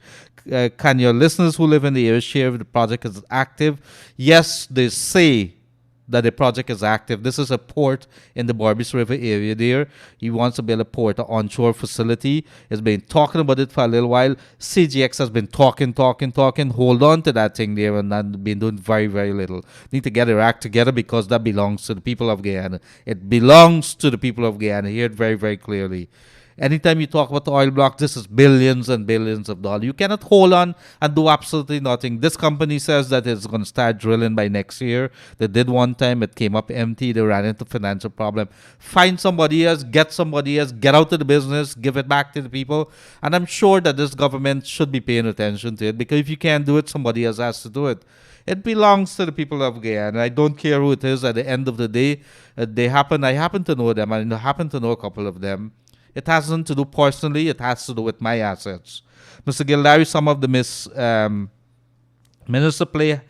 Can your listeners who live in the area share if the project is active? Yes, they say that the project is active. This is a port in the Berbice River area there. He wants to build a port, an onshore facility. He's been talking about it for a little while. CGX has been talking. Hold on to that thing there and then been doing very, very little. Need to get their act together because that belongs to the people of Guyana. It belongs to the people of Guyana. Hear it very, very clearly. Anytime you talk about the oil block, this is billions and billions of dollars. You cannot hold on and do absolutely nothing. This company says that it's going to start drilling by next year. They did one time. It came up empty. They ran into financial problem. Find somebody else, get out of the business, give it back to the people. And I'm sure that this government should be paying attention to it because if you can't do it, somebody else has to do it. It belongs to the people of Guyana. I don't care who it is. At the end of the day, I happen to know them. I happen to know a couple of them. It has nothing to do personally. It has to do with my assets. Mr. Gildarie, some of the minister play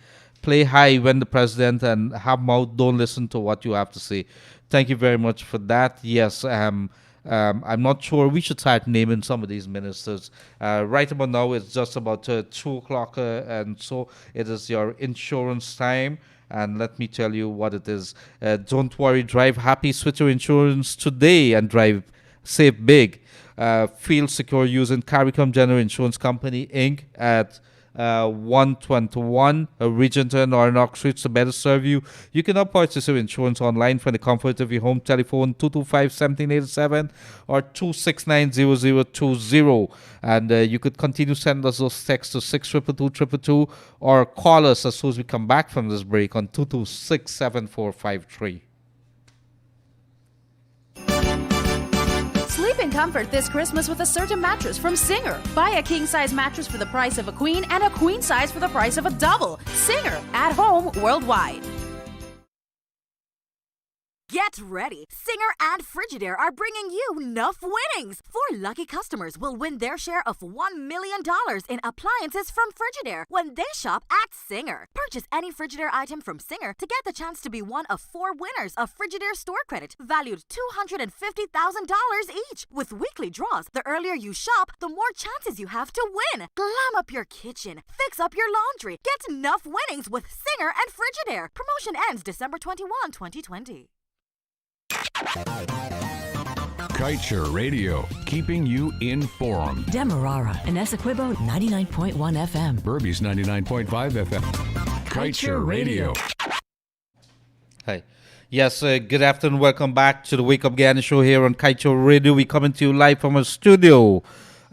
high when the president and have mouth don't listen to what you have to say. Thank you very much for that. Yes, I'm not sure. We should start naming some of these ministers. Right about now, it's just about 2 o'clock, and so it is your insurance time. And let me tell you what it is. Don't worry, drive happy, switch your insurance today and drive save big. Feel secure using CARICOM General Insurance Company, Inc. at 121 Regenton or Knox Street to better serve you. You can now purchase your insurance online from the comfort of your home. Telephone 225-1787 or 269-0020. And you could continue sending us those texts to 622-222 or call us as soon as we come back from this break on 226-7453. Sleep in comfort this Christmas with a certain mattress from Singer. Buy a king-size mattress for the price of a queen and a queen size for the price of a double. Singer, at home, worldwide. Get ready! Singer and Frigidaire are bringing you enough winnings. 4 lucky customers will win their share of $1 million in appliances from Frigidaire when they shop at Singer. Purchase any Frigidaire item from Singer to get the chance to be one of 4 winners of Frigidaire store credit valued $250,000 each. With weekly draws, the earlier you shop, the more chances you have to win. Glam up your kitchen, fix up your laundry, get enough winnings with Singer and Frigidaire. Promotion ends December 21, 2020. Kaieteur Radio, keeping you informed. Demerara and Essequibo 99.1 FM. Berbice 99.5 FM. Kaieteur Radio. Hi. Yes, good afternoon. Welcome back to the Wake Up Guyana show here on Kaieteur Radio. We coming to you live from a studio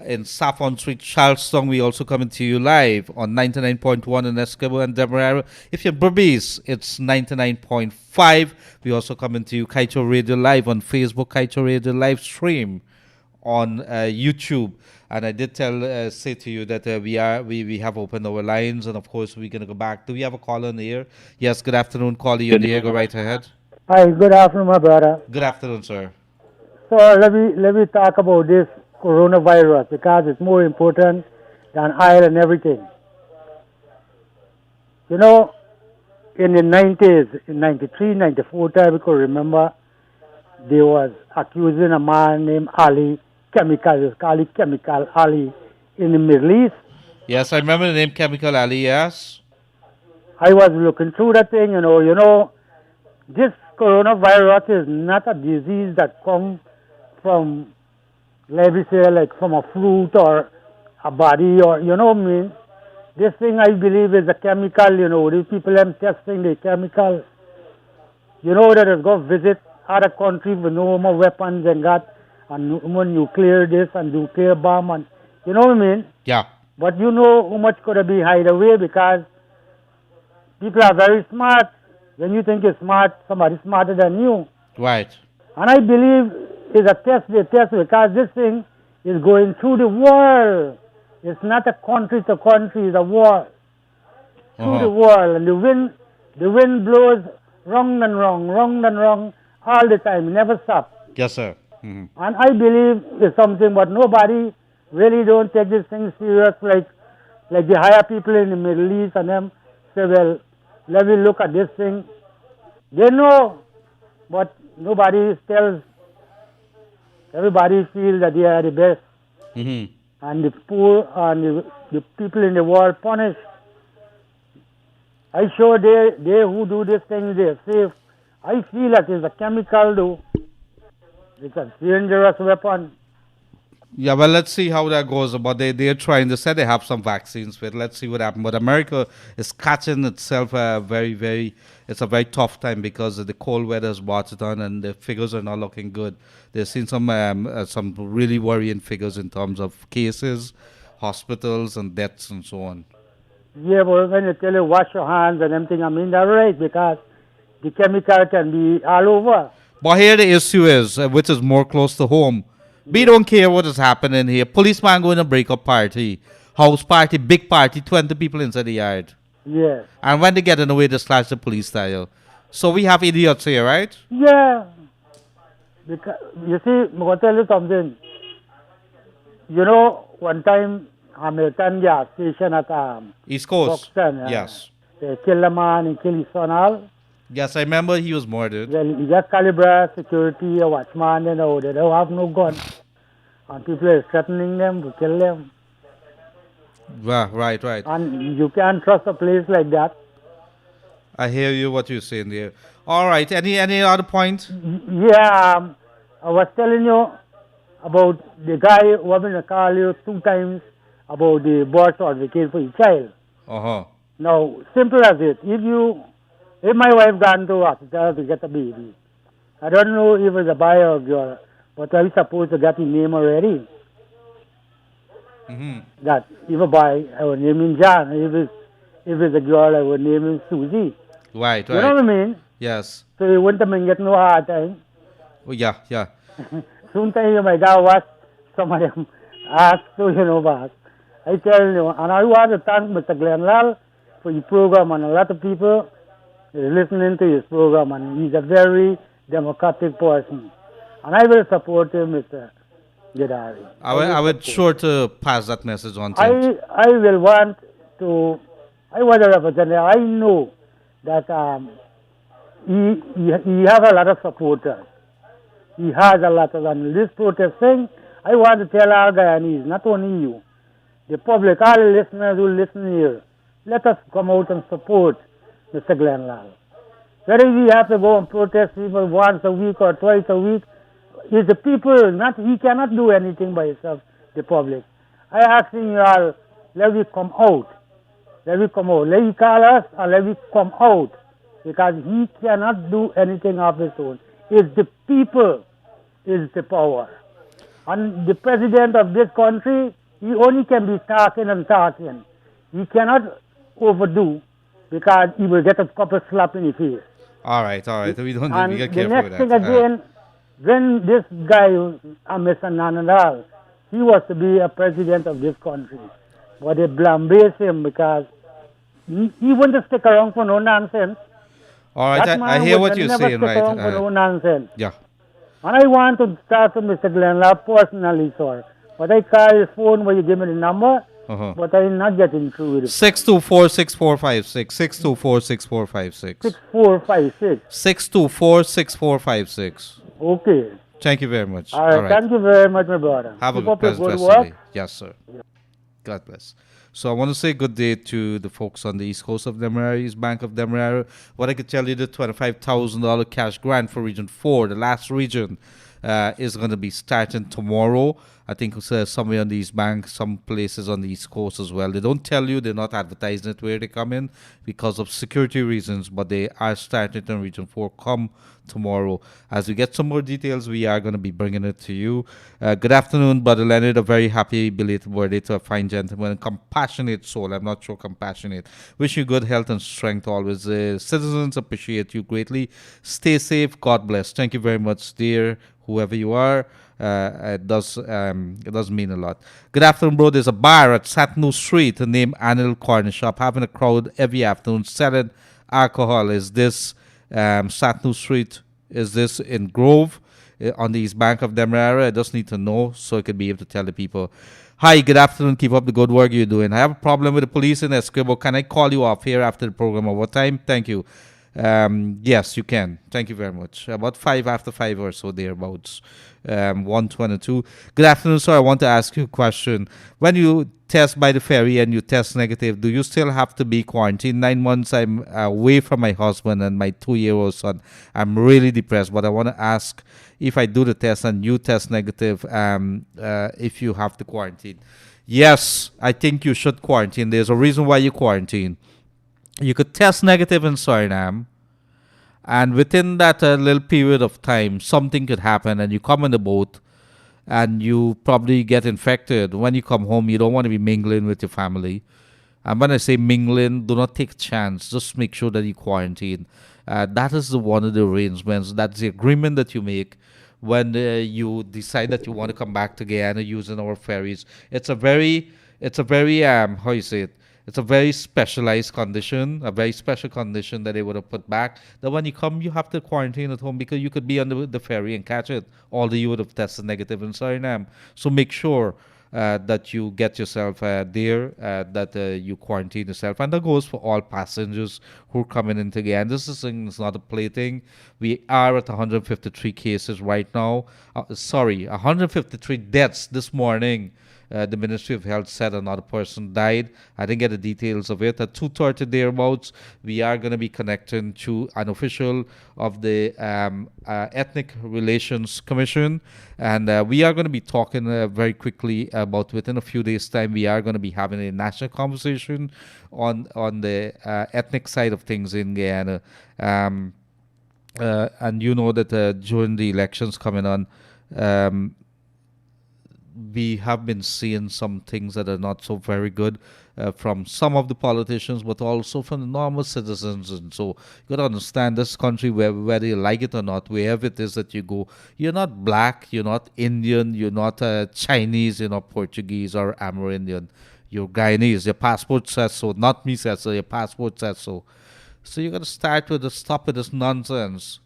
in Saffron Street, Charleston. We also coming to you live on 99.1 in Escobar and Demerara. If you're Berbice, it's 99.5. We also coming to you Kaieteur Radio Live on Facebook, Kaieteur Radio Live stream on YouTube. And I did say to you that we have opened our lines, and of course we're gonna go back. Do we have a caller in the air? Yes. Good afternoon, caller. You're in the air. Go right ahead. Hi, good afternoon, my brother. Good afternoon, sir. So let me talk about this coronavirus because it's more important than oil and everything. You know, in the 90s, in 93, 94 time, we could remember, they was accusing a man named Ali, Chemical, Chemical Ali, in the Middle East. Yes, I remember the name Chemical Ali, yes. I was looking through that thing, you know, this coronavirus is not a disease that comes from, let me say, like from a fruit or a body or, you know what I mean? This thing I believe is a chemical, you know, these people are testing the chemical. You know that it's going to visit other countries with no more weapons and got and no more nuclear this and nuclear bomb and, you know what I mean? Yeah. But you know how much could be hide away because people are very smart. When you think you're smart, somebody's smarter than you. Right. And I believe it's a test they test because this thing is going through the world. It's not a country to country, it's a war. Through the world. And the wind blows wrong and wrong all the time. It never stops. Yes, sir. Mm-hmm. And I believe it's something, but nobody really don't take this thing serious like the higher people in the Middle East and them say, well, let me look at this thing. They know, but nobody tells. Everybody feels that they are the best. Mm-hmm. And the poor and the people in the world punished. I sure they who do this thing, they're safe. I feel that it's a chemical though. It's a dangerous weapon. Yeah, well, let's see how that goes. But they're trying. They said they have some vaccines for it. Let's see what happens. But America is catching itself it's a very tough time because the cold weather has brought it on, and the figures are not looking good. They've seen some really worrying figures in terms of cases, hospitals, and deaths, and so on. Yeah, but when they tell you wash your hands and everything, I mean that's right because the chemical can be all over. But here the issue is, which is more close to home. We don't care what is happening here. Policeman going to break up party, house party, big party, 20 people inside the yard. Yeah. And when they get in the way, they slash the police style. So we have idiots here, right? Yeah. Because, you see, I'm going to tell you something. You know, one time, Hamilton gas station at East Coast. Buxton, yes. They killed a man and killed his son all. Yes, I remember he was murdered. Well, he got caliber, security, a watchman, you know, they don't have no gun. And people are threatening them to kill them. Right. And you can't trust a place like that. I hear you, what you're saying there. All right, any other point? Yeah, I was telling you about the guy who was going to call you 2 times about the birth certificate for your child. Uh-huh. Now, simple as it. If my wife gone to hospital to get a baby, I don't know if it's a boy or a girl, but I was supposed to get his name already. Mm-hmm. That if a boy, I would name him John. If it's a girl, I would name him Susie. Right. You know what I mean? Yes. So he wouldn't have get no hard time. Oh, yeah. Sometimes my dad was some of them asked to, but I tell you, and I want to thank Mr. Glenlal for your program, and a lot of people is listening to his program, and he's a very democratic person. And I will support him, Mr. Gildarie. I would sure to pass that message on to him. I will want to, I was a representative, I know that he have a lot of supporters. He has a lot of, and this protest thing, I want to tell our Guyanese, not only you, the public, all the listeners who listen here, let us come out and support Mr. Glenlal. Whether we have to go and protest people once a week or twice a week, is the people, he cannot do anything by himself, the public. I asking you all, let me come out. Let me come out. Let me call us and let me come out. Because he cannot do anything of his own. It's the people is the power. And the president of this country, he only can be talking and talking. He cannot overdo because he will get a couple slap in the face. All right. We don't And we get the careful with next that. thing again, when this guy, Mr. Nanadal, he was to be a president of this country. But they blambase him because he wouldn't stick around for no nonsense. All right. That I man hear would what you're never saying, stick right? around for no nonsense. Yeah. And I want to talk to Mr. Leonard personally, sir. But I call his phone when you give me the number, but I'm not getting through with it. 624-6456. 624-6456. 6456. 624-6456. Okay. Thank you very much. All right. Thank you very much, my brother. Have Keep a up your pleasant good rest of the work. day. Yes, sir. God bless. So I want to say good day to the folks on the east coast of Demerara, East Bank of Demerara. What I could tell you, the $25,000 cash grant for Region 4, the last region, is going to be starting tomorrow. I think it's somewhere on the East Bank, some places on the East Coast as well. They don't tell you, they're not advertising it where they come in because of security reasons, but they are starting in Region 4 come tomorrow. As we get some more details, we are going to be bringing it to you. Good afternoon, Brother Leonard. A very happy belated birthday to a fine gentleman, compassionate soul. I'm not sure compassionate. Wish you good health and strength always. Citizens appreciate you greatly. Stay safe. God bless. Thank you very much, dear, whoever you are. It does mean a lot. Good afternoon, bro. There's a bar at Satnu Street named Anil Corner Shop, having a crowd every afternoon selling alcohol. Is this Satnu Street? Is this in Grove on the East Bank of Demerara? I just need to know so I could be able to tell the people. Hi, good afternoon. Keep up the good work you're doing. I have a problem with the police in Esquibo. Can I call you off here after the program? Or what time? Thank you. Yes, you can. Thank you very much. About 5 after 5 or so, thereabouts. 122. Good afternoon, sir. I want to ask you a question. When you test by the ferry and you test negative, do you still have to be quarantined? 9 months I'm away from my husband and my 2-year-old son. I'm really depressed, but I want to ask if I do the test and you test negative, if you have to quarantine. Yes, I think you should quarantine. There's a reason why you quarantine. You could test negative in Suriname, and within that little period of time, something could happen, and you come on the boat, and you probably get infected. When you come home, you don't want to be mingling with your family. And when I say mingling, do not take a chance. Just make sure that you quarantine. That is one of the arrangements. That's the agreement that you make when you decide that you want to come back to Guyana using our ferries. It's a very how you say it? It's a very specialized condition, a very special condition that they would have put back. That when you come, you have to quarantine at home because you could be on the ferry and catch it. Although you would have tested negative in Suriname. So make sure that you get yourself there, that you quarantine yourself. And that goes for all passengers who are coming into Guyana. This is not a plaything. We are at 153 cases right now. 153 deaths this morning. The Ministry of Health said another person died. I didn't get the details of it. At 2:30 thereabouts, we are going to be connecting to an official of the Ethnic Relations Commission. And we are going to be talking very quickly about within a few days' time, we are going to be having a national conversation on the ethnic side of things in Guyana. And you know that during the elections coming on, we have been seeing some things that are not so very good from some of the politicians, but also from the normal citizens. And so you got to understand this country, whether you like it or not, wherever it is that you go, you're not black, you're not Indian, you're not Chinese, you're not Portuguese or Amerindian. You're Guyanese. Your passport says so. Not me says so. Your passport says so. So you got to stop with this nonsense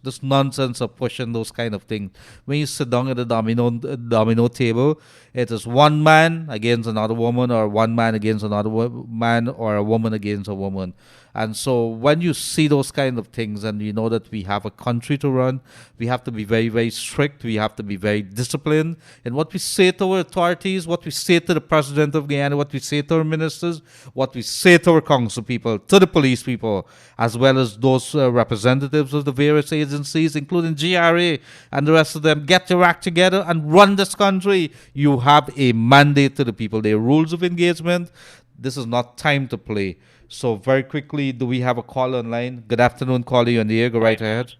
of pushing those kind of things. When you sit down at the domino table, it is one man against another woman, or one man against another man, or a woman against a woman. And so when you see those kind of things, and you know that we have a country to run, we have to be very, very strict. We have to be very disciplined in what we say to our authorities, what we say to the president of Guyana, what we say to our ministers, what we say to our council people, to the police people, as well as those representatives of the various agencies, including GRA and the rest of them. Get your act together and run this country. You have a mandate to the people. There are rules of engagement. This is not time to play. So very quickly, do we have a call online? Good afternoon, caller. You on the air. Go right ahead.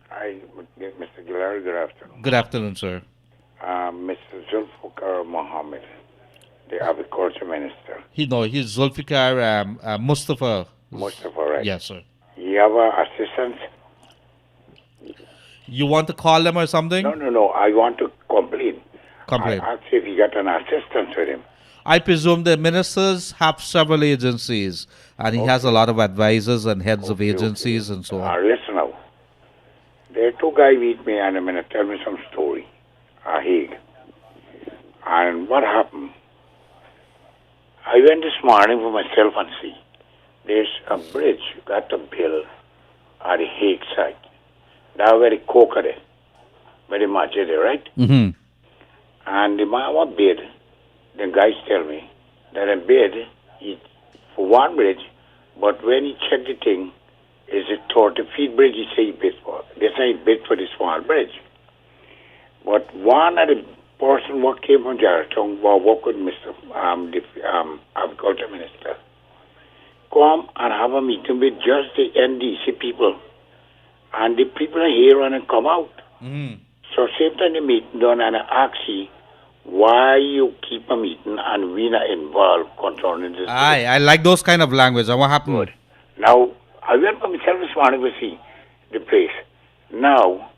Hi, Mr. Gildarie. Good afternoon. Good afternoon, sir. Mr. Zulfikar Mohammed, the agriculture minister. He's Zulfikar Mustafa. Mustafa, right? Yes, sir. You have an assistant? You want to call them or something? No. I want to complain. Complain. I asked if he got an assistant with him. I presume the ministers have several agencies, and he has a lot of advisors and heads of agencies and so on. Listen now. There are two guys with me, and I'm going to tell me some story. Hague. And what happened? I went this morning for myself and see. There's a bridge got to build at the Hague side. That's where the coker there. Where the match there, right? Mm-hmm. And the man what bid, the guys tell me that a bid is for one bridge, but when he checked the thing, is a 30 feet bridge he say he bid for. They say he bid for the small bridge. But one of the person what came from Jarratown was working with the agriculture minister. Come and have a meeting with just the NDC people. And the people are here and come out. Mm. So same time the meeting done and I ask you why you keep a meeting and we not involved controlling this. I like those kind of language. And what happened? Good. Now, I went for myself this morning to see the place. Now,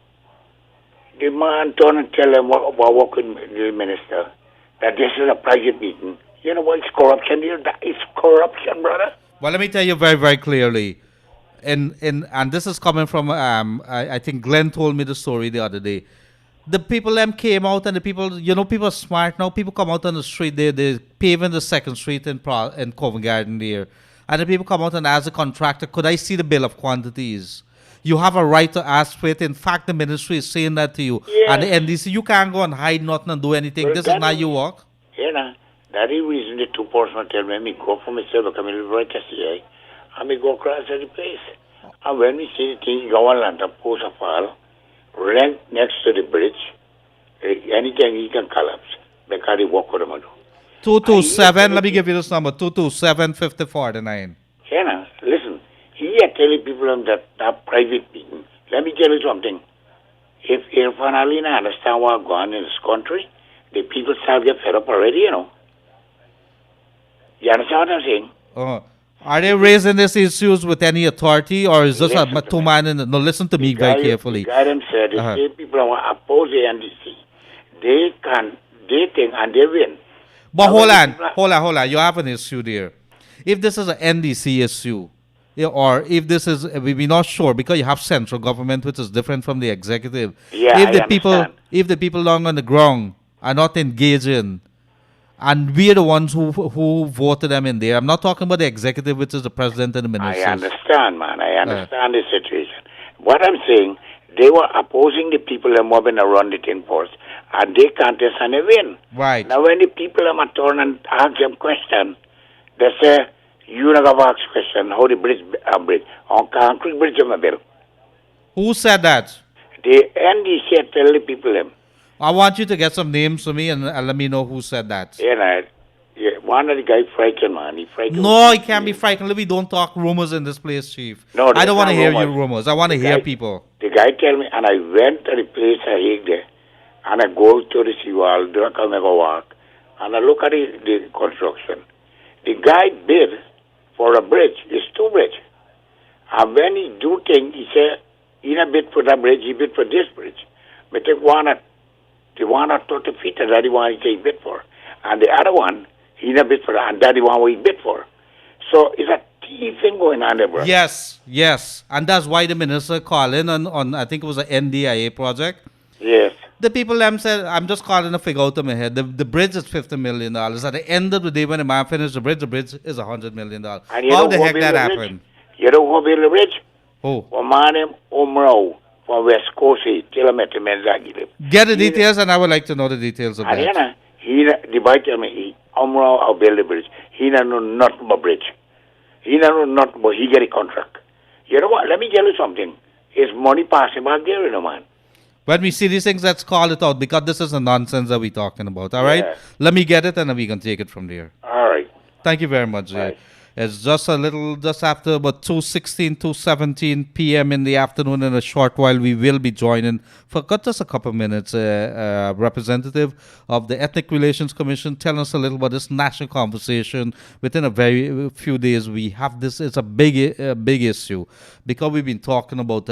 the man turned and tell them what working the minister that this is a private meeting. You know what? It's corruption here. That is corruption, brother. Well, let me tell you very, very clearly. And this is coming from, I think Glenn told me the story the other day. The people came out and the people, people are smart now. People come out on the street, they're paving the 2nd Street in Covent Garden there. And the people come out and ask the contractor, could I see the bill of quantities? You have a right to ask for it. In fact, the ministry is saying that to you. Yes. And the NDC, you can't go and hide nothing and do anything. Well, this is not your work. That is the reason the two persons tell me go for myself, I come in right to see, and me go across the place. And when we see the thing go on land, post a fall, rent next to the bridge, anything he can collapse, because he walk with them. 227, let me give you this number, 227-5049. Listen, he are telling people that private meeting. Let me tell you something. If Irfan Ali understand what's going on in this country, the people start get fed up already, You understand what I'm saying? Are they raising these issues with any authority, or is this a two-man? No, listen to me very carefully. The guy them said, the same people who oppose the NDC, they think and they win. But hold on. You have an issue there. If this is an NDC issue, or if this is, we're not sure because you have central government, which is different from the executive. Yeah, if the people along on the ground are not engaging, and we're the ones who voted them in there. I'm not talking about the executive, which is the president and the ministers. I understand, man. I understand the situation. What I'm saying, they were opposing the people that were going to run the thing first, and they contest and they win. Right. Now, when the people are turn and ask them questions, they say, you not have asked question how the bridge on concrete bridge on the bill. Who said that? The NDC tell the people them. I want you to get some names for me and let me know who said that. One of the guys frightened, man. He frightened. No, he can't be frightened. We don't talk rumors in this place, Chief. No, I don't want to hear your rumors. I want to hear people. The guy tell me, and I went to the place I hate there, and I go to the seawall, do a walk, and I look at the construction. The guy bid for a bridge. It's two bridge. And when he do things, he say, he not bid for that bridge, he bid for this bridge. But take one at 30 feet, and that the one he bid for. And the other one, he not bid for that, and that the one he bid for. So it's a thieving going on there, bro. Yes. And that's why the minister called in on I think it was an NDIA project. Yes. The people said, I'm just calling a figure out of my head. The bridge is $50 million. At the end of the day, when the man finished the bridge is $100 million. How the heck that happened? You know who built the bridge? Who? A man named Omrao from West Coast. Get the details, and I would like to know the details of that. The boy tell me, Omrao, I'll build the bridge. He don't know nothing about bridge. He don't know nothing about he get a contract. You know what? Let me tell you something. His money passing back there, man. When we see these things, let's call it out, because this is the nonsense that we're talking about. All right? Let me get it, and then we can take it from there. All right. Thank you very much. Right. It's just after about 2:16, 2:17 p.m. in the afternoon. In a short while, we will be joining for just a couple of minutes. Representative of the Ethnic Relations Commission telling us a little about this national conversation. Within a very few days, we have this. It's a big issue because we've been talking about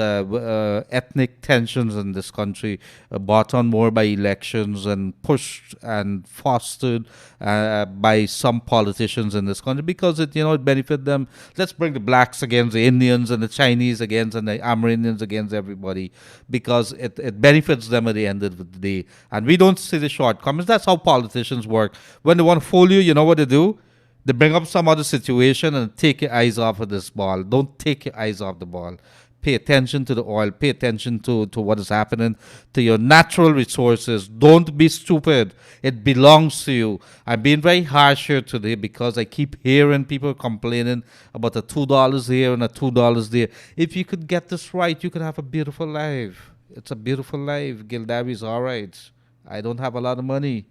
ethnic tensions in this country, brought on more by elections and pushed and fostered by some politicians in this country because it benefit them. Let's bring the blacks against the Indians and the Chinese against and the Amerindians against everybody because it benefits them at the end of the day. And we don't see the shortcomings. That's how politicians work. When they want to fool you, you know what they do? They bring up some other situation and take your eyes off of this ball. Don't take your eyes off the ball. Pay attention to the oil. Pay attention to what is happening to your natural resources. Don't be stupid. It belongs to you. I'm being very harsh here today because I keep hearing people complaining about the $2 here and the $2 there. If you could get this right, you could have a beautiful life. It's a beautiful life. Gildarie is all right. I don't have a lot of money.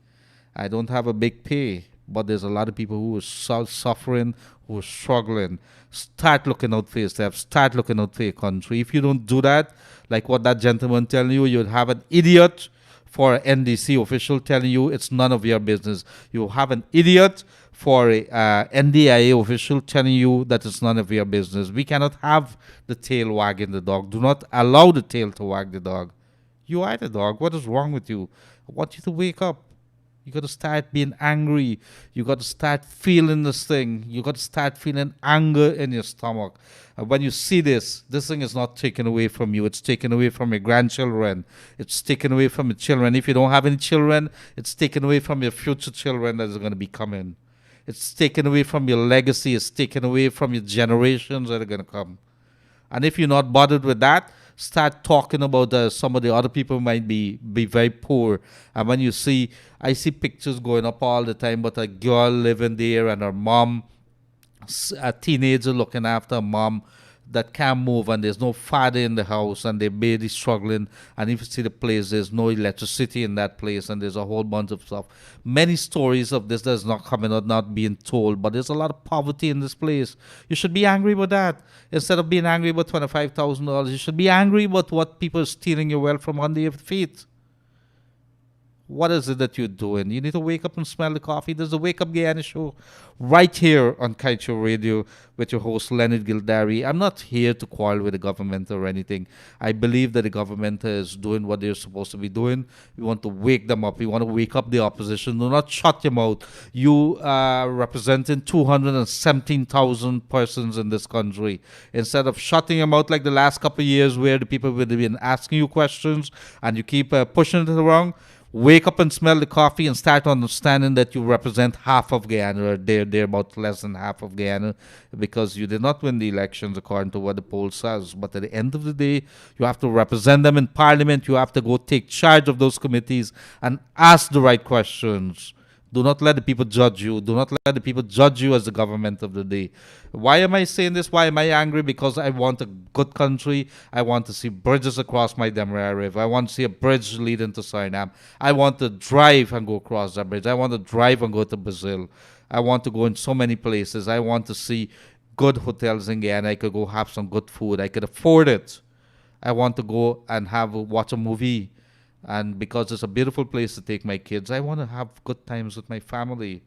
I don't have a big pay. But there's a lot of people who are suffering, who are struggling. Start looking out for yourself. Start looking out for your country. If you don't do that, like what that gentleman telling you, you'll have an idiot for an NDC official telling you it's none of your business. You'll have an idiot for a NDIA official telling you that it's none of your business. We cannot have the tail wagging the dog. Do not allow the tail to wag the dog. You are the dog. What is wrong with you? I want you to wake up. You got to start being angry. You got to start feeling this thing. You got to start feeling anger in your stomach. And when you see this thing is not taken away from you. It's taken away from your grandchildren. It's taken away from your children. If you don't have any children, it's taken away from your future children that are going to be coming. It's taken away from your legacy. It's taken away from your generations that are going to come. And if you're not bothered with that, start talking about some of the other people who might be very poor. And when I see pictures going up all the time about a girl living there and her mom, a teenager looking after a mom that can't move and there's no father in the house and they're barely struggling. And if you see the place, there's no electricity in that place and there's a whole bunch of stuff. Many stories of this that's not coming out, not being told, but there's a lot of poverty in this place. You should be angry about that. Instead of being angry about $25,000, you should be angry about what people are stealing your wealth from under your feet. What is it that you're doing? You need to wake up and smell the coffee. There's a Wake Up Guyana show right here on Kaieteur Radio with your host, Leonard Gildarie. I'm not here to quarrel with the government or anything. I believe that the government is doing what they're supposed to be doing. We want to wake them up. We want to wake up the opposition. Do not shut your mouth. You are representing 217,000 persons in this country. Instead of shutting your mouth like the last couple of years where the people would have been asking you questions and you keep pushing it around, wake up and smell the coffee and start understanding that you represent half of Guyana, or they're about less than half of Guyana, because you did not win the elections according to what the poll says. But at the end of the day, you have to represent them in Parliament. You have to go take charge of those committees and ask the right questions. Do not let the people judge you. Do not let the people judge you as the government of the day. Why am I saying this? Why am I angry? Because I want a good country. I want to see bridges across my Demerara River. I want to see a bridge leading to Suriname. I want to drive and go across that bridge. I want to drive and go to Brazil. I want to go in so many places. I want to see good hotels in Guyana. I could go have some good food. I could afford it. I want to go and watch a movie. And because it's a beautiful place to take my kids, I want to have good times with my family.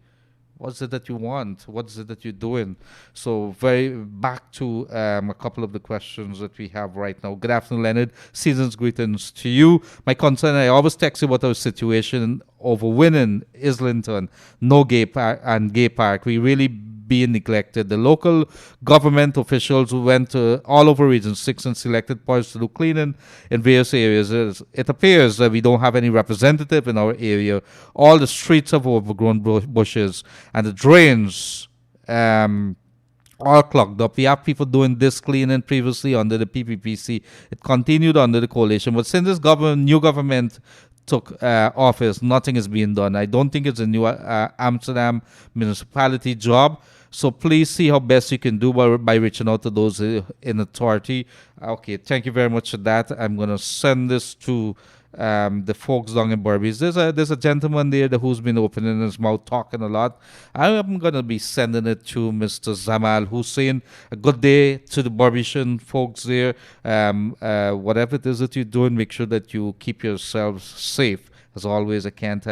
What is it that you want? What is it that you're doing? So back to a couple of the questions that we have right now. Good afternoon, Leonard. Season's greetings to you. My concern, I always text you about our situation over winning Islington, no gay park. We really being neglected. The local government officials who went all over Region 6 and selected parts to do cleaning in various areas. It appears that we don't have any representative in our area. All the streets have overgrown bushes and the drains all clogged up. We have people doing this cleaning previously under the PPPC. It continued under the coalition. But since this new government took office, nothing is being done. I don't think it's a new Amsterdam municipality job. So please see how best you can do by reaching out to those in authority. Okay, thank you very much for that. I'm going to send this to the folks down in Berbice. There's a gentleman there who's been opening his mouth, talking a lot. I am gonna be sending it to Mr. Zamal Hussein. A good day to the Barbician folks there. Whatever it is that you're doing, make sure that you keep yourselves safe. As always, I can't,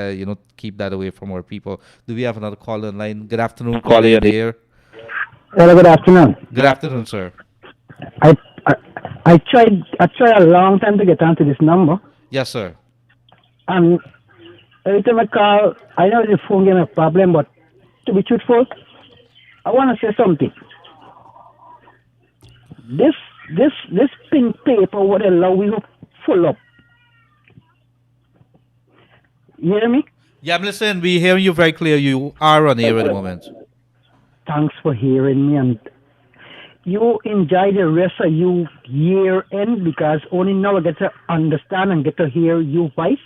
keep that away from our people. Do we have another caller in line? Good afternoon, caller, you're there. Hello, good afternoon. Good afternoon, sir. I, I I tried a long time to get onto this number, Yes, sir. and every time I call, I know the phone gave me a problem. But to be truthful, I want to say something. This pink paper would allow you to full up. You hear me? Yeah, I'm listening. We hear you very clear. You are on air at the moment. Thanks for hearing me, and you enjoy the rest of your year end, because only now I get to understand and get to hear your voice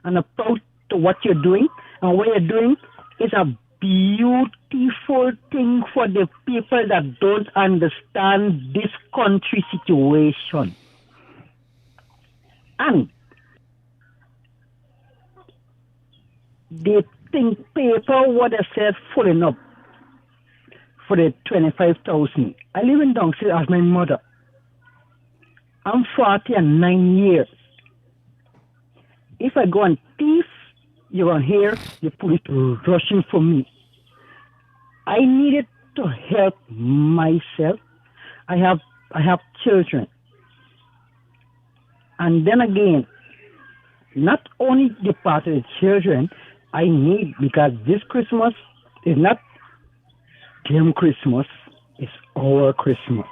and approach to what you're doing. And what you're doing is a beautiful thing for the people that don't understand this country situation. And the think paper what I said full enough for the 25,000. I live in Dongside as my mother. I'm 49 years. If I go and thief, you're going to hear the police rushing for me. I needed to help myself. I have children. And then again, not only the part of the children I need, because this Christmas is not them Christmas, it's our Christmas.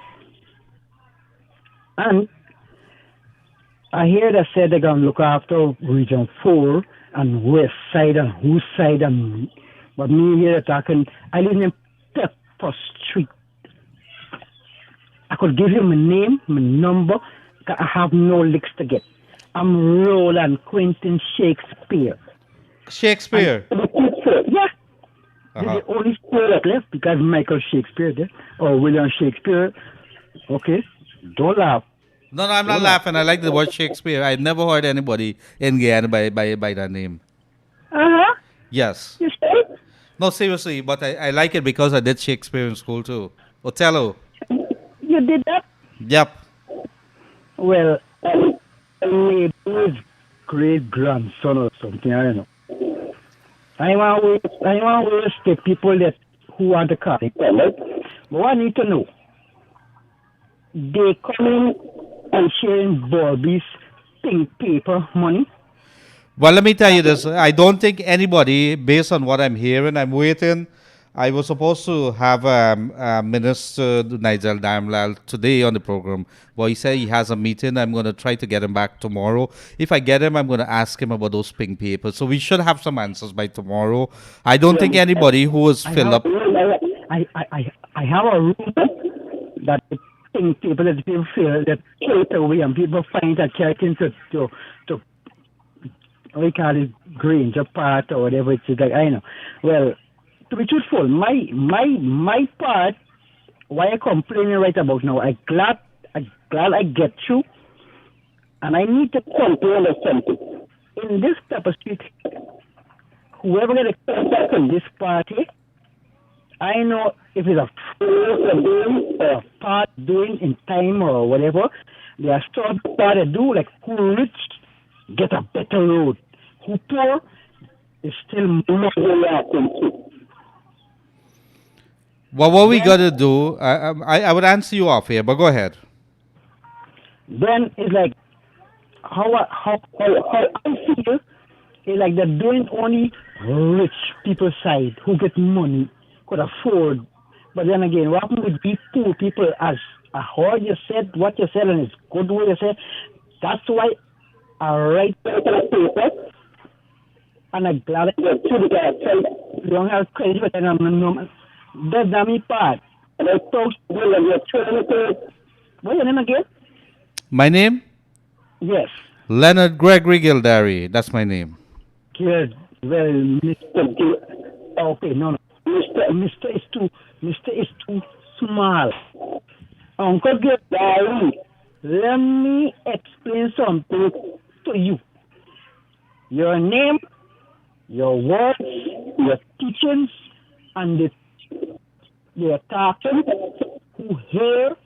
And I hear they said they're going to look after Region 4 and West Side and whose side, and but me here talking, I live in Pepper Street. I could give you my name, my number, because I have no licks to get. I'm Roland Quentin Shakespeare. Shakespeare? Yeah. They're the only story that left, because Michael Shakespeare there, or William Shakespeare. Okay? Don't laugh. No, I'm not laughing. I like the word Shakespeare. I never heard anybody in Guyana by that name. Uh-huh. Yes. You say? No, seriously, but I like it because I did Shakespeare in school too. Othello. You did that? Yep. Well, maybe his great grandson or something, I don't know. I want to waste the people that who want to call it. But what I need to know, they coming and sharing Bobby's pink paper money. Well, let me tell you this. I don't think anybody, based on what I'm hearing, I'm waiting. I was supposed to have Minister Nigel Damlal today on the program, but he said he has a meeting. I'm going to try to get him back tomorrow. If I get him, I'm going to ask him about those pink papers. So we should have some answers by tomorrow. I don't think anybody who was filled up. I have a room that the pink paper that people feel that take away, and people find that charity to what we call it, Grange part or whatever it's like. I know. Well, to be truthful, my part, why I complaining right about now, I glad I get through, and I need to complain of something. In this type of street, whoever get a contact on this party, I know if it's a doing or a part doing in time or whatever, they are start part to do, like who rich get a better road, who poor is still more than Well, what we got to do, I would answer you off here, but go ahead. Then it's like how I feel is like they're doing only rich people's side who get money, could afford. But then again, what happened with these poor people, as I heard you said what you said, and it's good what you said. That's why I write paper, and I'm glad I get through because I don't have credit, but then I'm that's my part. And I talk well, and you're trying to. What's your name again? My name? Yes. Leonard Gregory Gildarie. That's my name. Good. Well, Mr. Okay, no. Mr. is too small. Uncle Gildarie, let me explain something to you. your name, your words, your teachings, and the talking who hear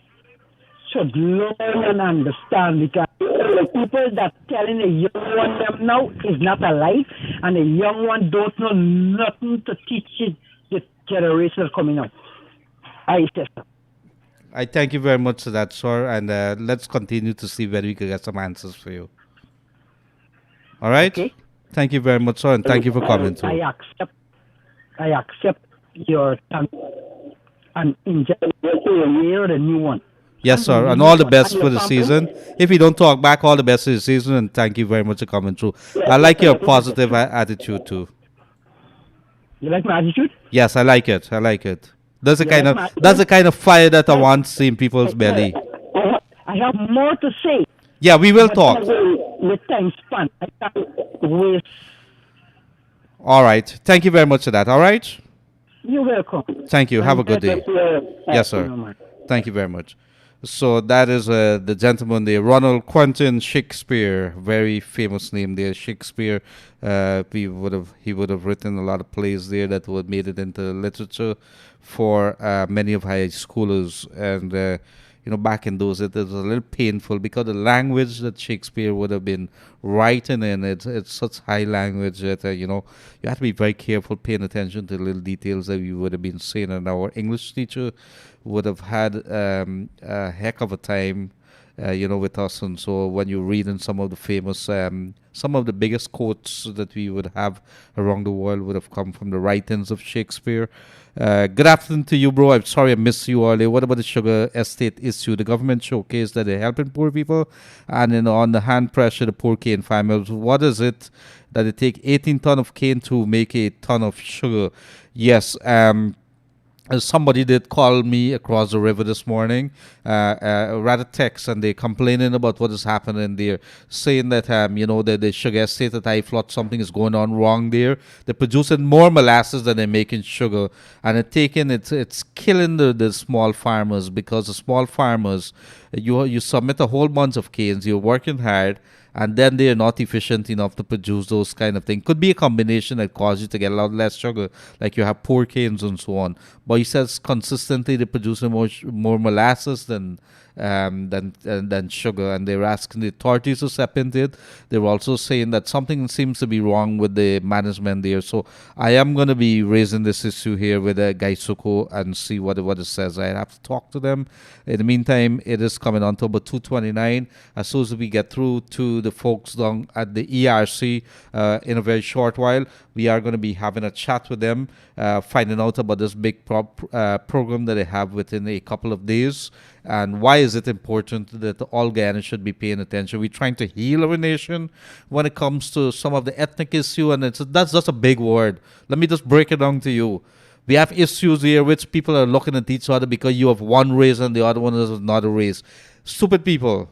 should learn and understand, because the people that telling a young one them now is not alive, and the young one don't know nothing to teach it, the generation coming up. I say so. I thank you very much for that, sir, and let's continue to see whether we can get some answers for you. All right? Okay. Thank you very much, sir, and thank you for coming through. I accept your thanks and enjoy the year, the new one. Yes, sir, and all the best for the season. If you don't talk back, all the best for the season, and thank you very much for coming through. I like your positive attitude too. You like my attitude? Yes, I like it. I like it. That's the kind of fire that I want to see in people's belly. I have more to say. Yeah, we will talk. With time span, I can't waste. All right. Thank you very much for that. All right. You're welcome. Thank you. Have a good day. Yes, sir. Thank you very much. So that is the gentleman there, Ronald Quentin Shakespeare, very famous name there. Shakespeare, he would have written a lot of plays there that would have made it into literature for many of high schoolers. And back in those, it was a little painful because the language that Shakespeare would have been writing in, it's such high language that you have to be very careful, paying attention to the little details that you would have been saying. And our English teacher would have had a heck of a time, with us. And so when you're reading some of the famous, some of the biggest quotes that we would have around the world would have come from the writings of Shakespeare. Good afternoon to you, bro. I'm sorry I missed you earlier. What about the sugar estate issue? The government showcased that they're helping poor people, and on the hand pressure, the poor cane farmers. What is it that it take 18 ton of cane to make a ton of sugar? Yes. Somebody did call me across the river this morning, rather text, and they're complaining about what is happening there, saying that the sugar estate that I thought something is going on wrong there. They're producing more molasses than they're making sugar, and it's killing the small farmers, because the small farmers, you submit a whole bunch of canes, you're working hard, and then they are not efficient enough to produce those kind of things. Could be a combination that causes you to get a lot less sugar, like you have poor canes and so on. But he says consistently they're producing more molasses than sugar, and they're asking the authorities to step into it. They're also saying that something seems to be wrong with the management there. So I am going to be raising this issue here with Gaisuko and see what it says. I have to talk to them. In the meantime, it is coming on to about 2:29. As soon as we get through to the folks down at the ERC in a very short while, we are going to be having a chat with them, finding out about this big program that they have within a couple of days. And why is it important that all Guyanans should be paying attention? We're trying to heal our nation when it comes to some of the ethnic issue, and that's just a big word. Let me just break it down to you. We have issues here which people are looking at each other because you have one race and the other one is another race. Stupid people.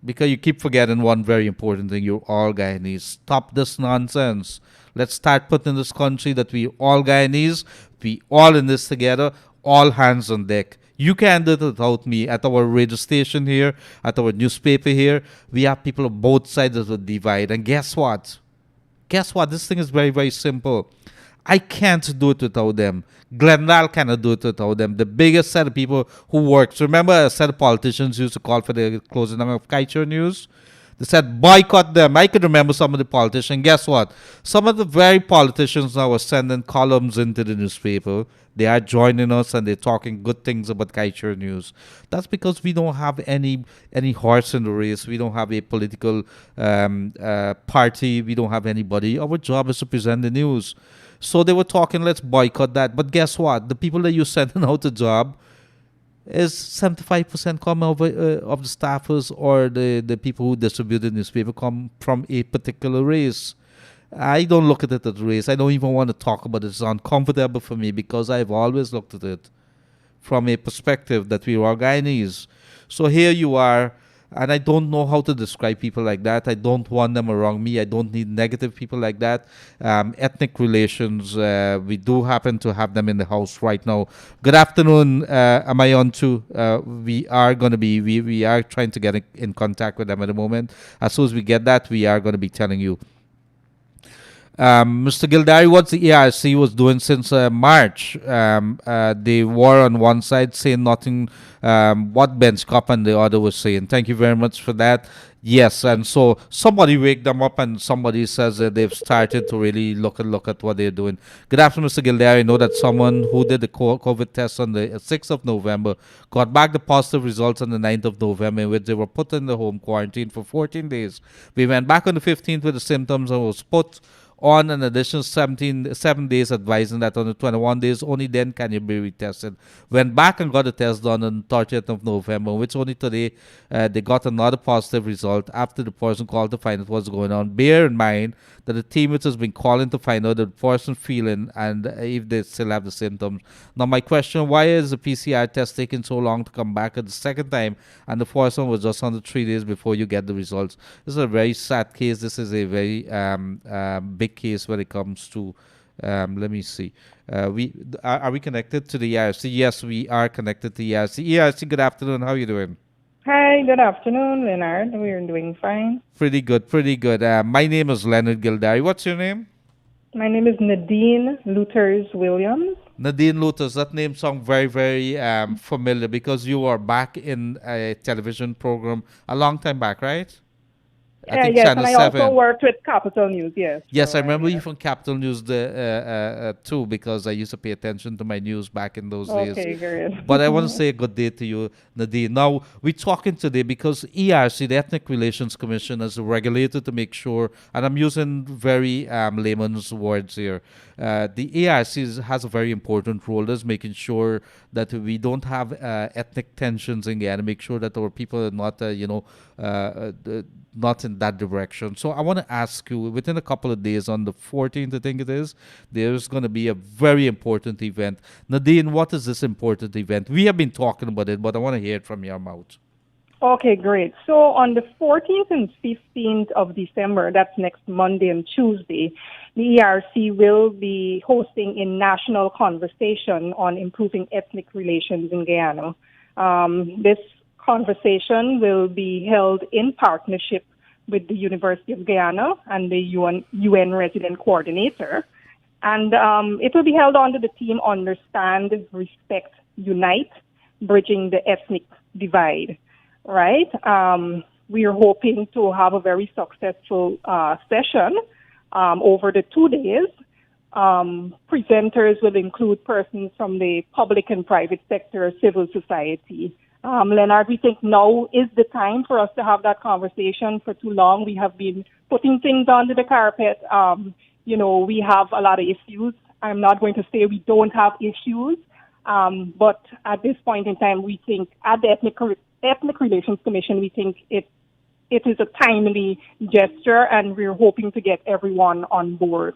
Because you keep forgetting one very important thing. You're all Guyanese. Stop this nonsense. Let's start putting in this country that we all Guyanese. We all in this together. All hands on deck. You can't do it without me. At our radio station here, at our newspaper here, we have people on both sides of the divide. And guess what? This thing is very, very simple. I can't do it without them. Glendale cannot do it without them. The biggest set of people who works. Remember a set of politicians used to call for the closing down of Kaieteur News? They said boycott them. I could remember some of the politicians. Guess what? Some of the very politicians now are sending columns into the newspaper. They are joining us and they're talking good things about Kaieteur News. That's because we don't have any horse in the race. We don't have a political party. We don't have anybody. Our job is to present the news. So they were talking, let's boycott that. But guess what? The people that you're sending out the job is 75% come of the staffers or the people who distribute the newspaper come from a particular race. I don't look at it as race. I don't even want to talk about it. It's uncomfortable for me because I've always looked at it from a perspective that we are Guyanese. So here you are, and I don't know how to describe people like that. I don't want them around me. I don't need negative people like that. Ethnic relations, we do happen to have them in the house right now. Good afternoon. Am I on to? We are trying to get in contact with them at the moment. As soon as we get that, we are going to be telling you. Mr. Gildarie, what the ERC was doing since March, they were on one side saying nothing, what bench cup, and the other was saying. Thank you very much for that. Yes, and so somebody wake them up, and somebody says that they've started to really look at what they're doing. Good afternoon, Mr. Gildarie. I know that someone who did the COVID test on the 6th of November got back the positive results on the 9th of November, in which they were put in the home quarantine for 14 days. We went back on the 15th with the symptoms and was put on an additional 7 days, advising that on the 21 days, only then can you be retested. Went back and got a test done on the 30th of November, which only today they got another positive result after the person called to find out what's going on. Bear in mind that the team which has been calling to find out the person feeling and if they still have the symptoms. Now, my question, why is the PCR test taking so long to come back at the second time, and the first one was just under 3 days before you get the results? This is a very sad case. This is a very big case when it comes to let me see. Are we connected to the ERC? Yes, we are connected to the ERC. ERC, good afternoon. How are you doing? Hi, good afternoon, Leonard. We're doing fine. Pretty good, pretty good. My name is Leonard Gildarie. What's your name? My name is Nadine Luthers Williams. Nadine Luthers. That name sounds very, very familiar because you were back in a television program a long time back, right? I think yes, Channel and I 7. also worked with Capital News, yes. Yes, so, I remember you from Capital News too, because I used to pay attention to my news back in those days. Okay, good. But I want to say a good day to you, Nadine. Now, we're talking today because ERC, the Ethnic Relations Commission, is a regulator to make sure, and I'm using very layman's words here, the ERC has a very important role as making sure that we don't have ethnic tensions in Guyana, make sure that our people are not, not in that direction. So I want to ask you, within a couple of days, on the 14th, I think it is, there's going to be a very important event. Nadine, what is this important event? We have been talking about it, but I want to hear it from your mouth. Okay, great. So on the 14th and 15th of December, that's next Monday and Tuesday, the ERC will be hosting a national conversation on improving ethnic relations in Guyana. This conversation will be held in partnership with the University of Guyana and the UN Resident Coordinator. And it will be held under the theme Understand, Respect, Unite, Bridging the Ethnic Divide. Right? We are hoping to have a very successful session over the 2 days. Presenters will include persons from the public and private sector, civil society. Leonard, we think now is the time for us to have that conversation. For too long, we have been putting things under the carpet. We have a lot of issues. I'm not going to say we don't have issues, but at this point in time, we think at the Ethnic Relations Commission, we think it is a timely gesture, and we're hoping to get everyone on board.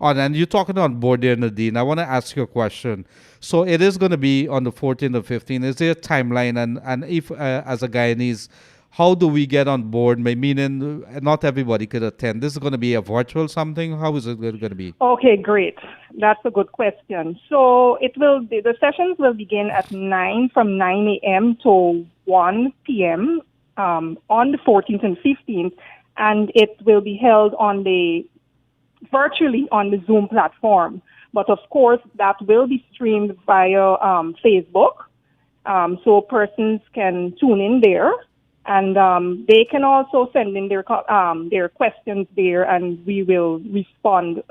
And you're talking on board there, Nadine. I want to ask you a question. So it is going to be on the 14th or 15th. Is there a timeline? And if, as a Guyanese, how do we get on board? Meaning, not everybody could attend. This is going to be a virtual something? How is it going to be? Okay, great. That's a good question. So the sessions will begin at from 9 a.m. to 1 p.m. On the 14th and 15th, and it will be held virtually on the Zoom platform. But of course, that will be streamed via Facebook, so persons can tune in there, and they can also send in their questions there, and we will respond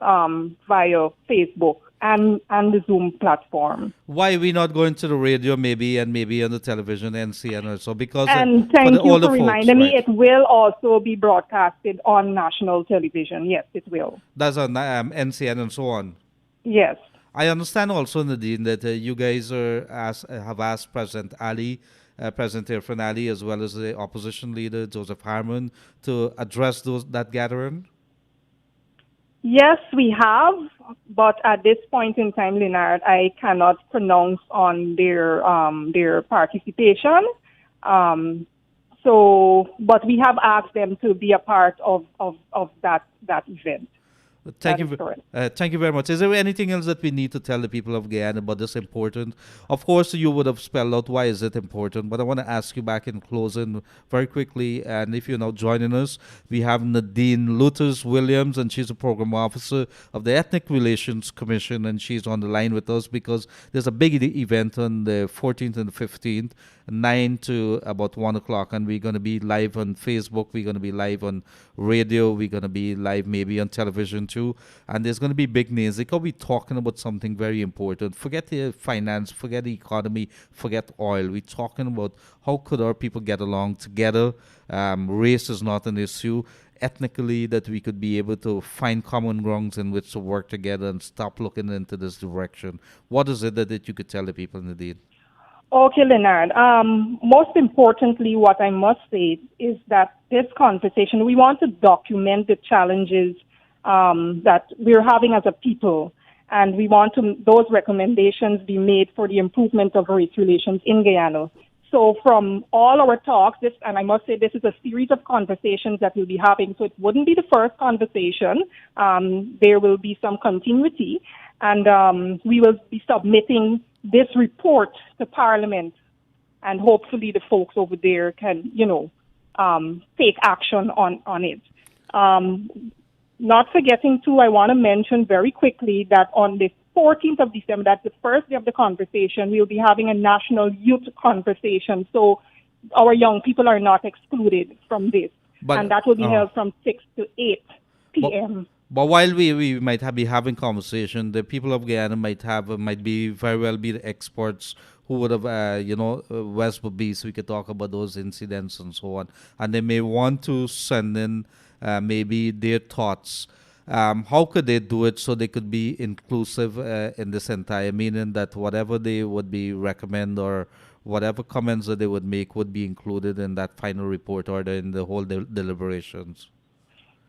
via Facebook and the Zoom platform. Why are we not going to the radio maybe on the television, NCN or so? Because and thank you for reminding me, it will also be broadcasted on national television. Yes, it will. That's on NCN and so on. Yes. I understand also, Nadine, that you guys have asked President Irfan Ali, as well as the opposition leader, Joseph Harmon, to address that gathering? Yes, we have, but at this point in time, Leonard, I cannot pronounce on their participation. But we have asked them to be a part of that event. Thank you very much. Is there anything else that we need to tell the people of Guyana about this important? Of course, you would have spelled out why is it important, but I want to ask you back in closing very quickly. And if you're now joining us, we have Nadine Luthers Williams, and she's a program officer of the Ethnic Relations Commission, and she's on the line with us because there's a big event on the 14th and the 15th, 9 to about 1 o'clock, and we're going to be live on Facebook, we're going to be live on radio, we're going to be live maybe on television too, and there's going to be big names. They're going to be talking about something very important. Forget the finance, forget the economy, forget oil. We're talking about how could our people get along together. Race is not an issue. Ethnically, that we could be able to find common grounds in which to work together and stop looking into this direction. What is it that you could tell the people, Nadine? Okay, Leonard. Most importantly, what I must say is that this conversation, we want to document the challenges that we're having as a people, and we want those recommendations be made for the improvement of race relations in Guyana. So from all our talks, and I must say this is a series of conversations that we'll be having, so it wouldn't be the first conversation. There will be some continuity, and we will be submitting this report to Parliament, and hopefully the folks over there can, take action on it. Not forgetting too, I want to mention very quickly that on the 14th of December, that's the first day of the conversation, we'll be having a national youth conversation. So our young people are not excluded from this. And that will be held from 6 to 8 p.m. But while we might be having conversation, the people of Guyana might be very well be the experts who would have, West Bobis. We could talk about those incidents and so on. And they may want to send in maybe their thoughts. How could they do it so they could be inclusive in this entire, meaning that whatever they would be recommend or whatever comments that they would make would be included in that final report or in the whole deliberations?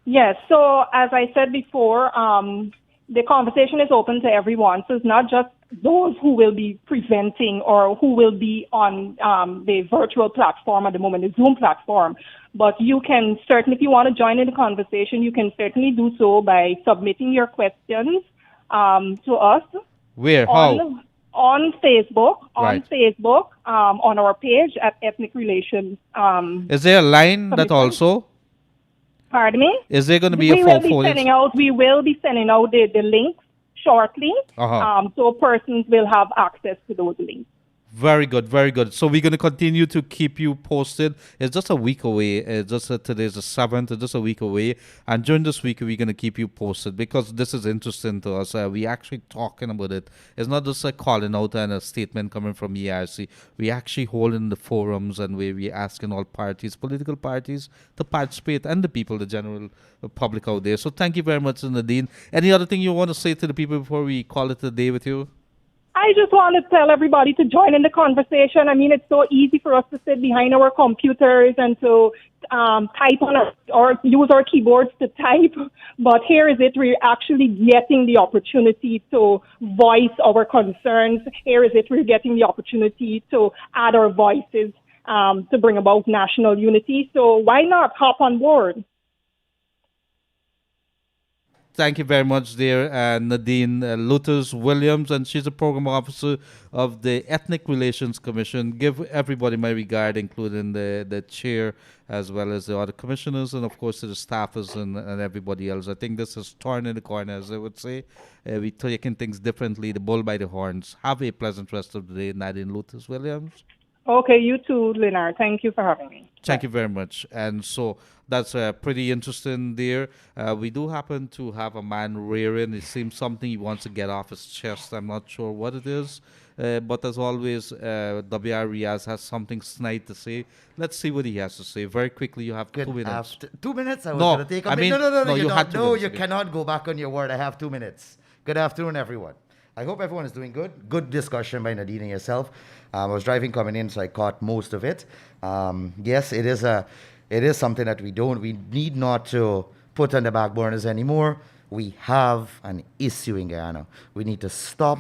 Yes, so as I said before, the conversation is open to everyone. So it's not just those who will be presenting or who will be on the virtual platform at the moment, the Zoom platform. But you can certainly, if you want to join in the conversation, you can certainly do so by submitting your questions to us. Where? How? On Facebook, Right. on our page at Ethnic Relations. Is there a line that also? Pardon me? Is there going to be we a will be full sending out the links shortly, so persons will have access to those links. Very good, very good. So we're going to continue to keep you posted. It's just a week away. Today's the 7th. It's just a week away. And during this week, we're going to keep you posted because this is interesting to us. We're actually talking about it. It's not just a calling out and a statement coming from ERC. We're actually holding the forums and we're asking all parties, political parties, to participate and the people, the general public out there. So thank you very much, Nadine. Any other thing you want to say to the people before we call it a day with you? I just want to tell everybody to join in the conversation. I mean, it's so easy for us to sit behind our computers and to type on or use our keyboards to type. But here is it. We're actually getting the opportunity to voice our concerns. Here is it. We're getting the opportunity to add our voices to bring about national unity. So why not hop on board? Thank you very much, dear Nadine Luthers Williams, and she's a program officer of the Ethnic Relations Commission. Give everybody my regard, including the chair as well as the other commissioners, and of course to the staffers and everybody else. I think this is torn in the corner, as I would say. We're taking things differently, the bull by the horns. Have a pleasant rest of the day, Nadine Luthers Williams. Okay, you too, Leonard. Thank you for having me. Thank you very much. And so that's pretty interesting there. We do happen to have a man rearing. It seems something he wants to get off his chest. I'm not sure what it is. But as always, W.R. Riaz has something snide to say. Let's see what he has to say. Very quickly, you have 2 minutes. 2 minutes? I was going to take a minute. No, you cannot go back on your word. I have 2 minutes. Good afternoon, everyone. I hope everyone is doing good. Good discussion by Nadine and yourself. I was driving coming in, so I caught most of it. Yes, it is something that we need not to put on the back burners anymore. We have an issue in Guyana. We need to stop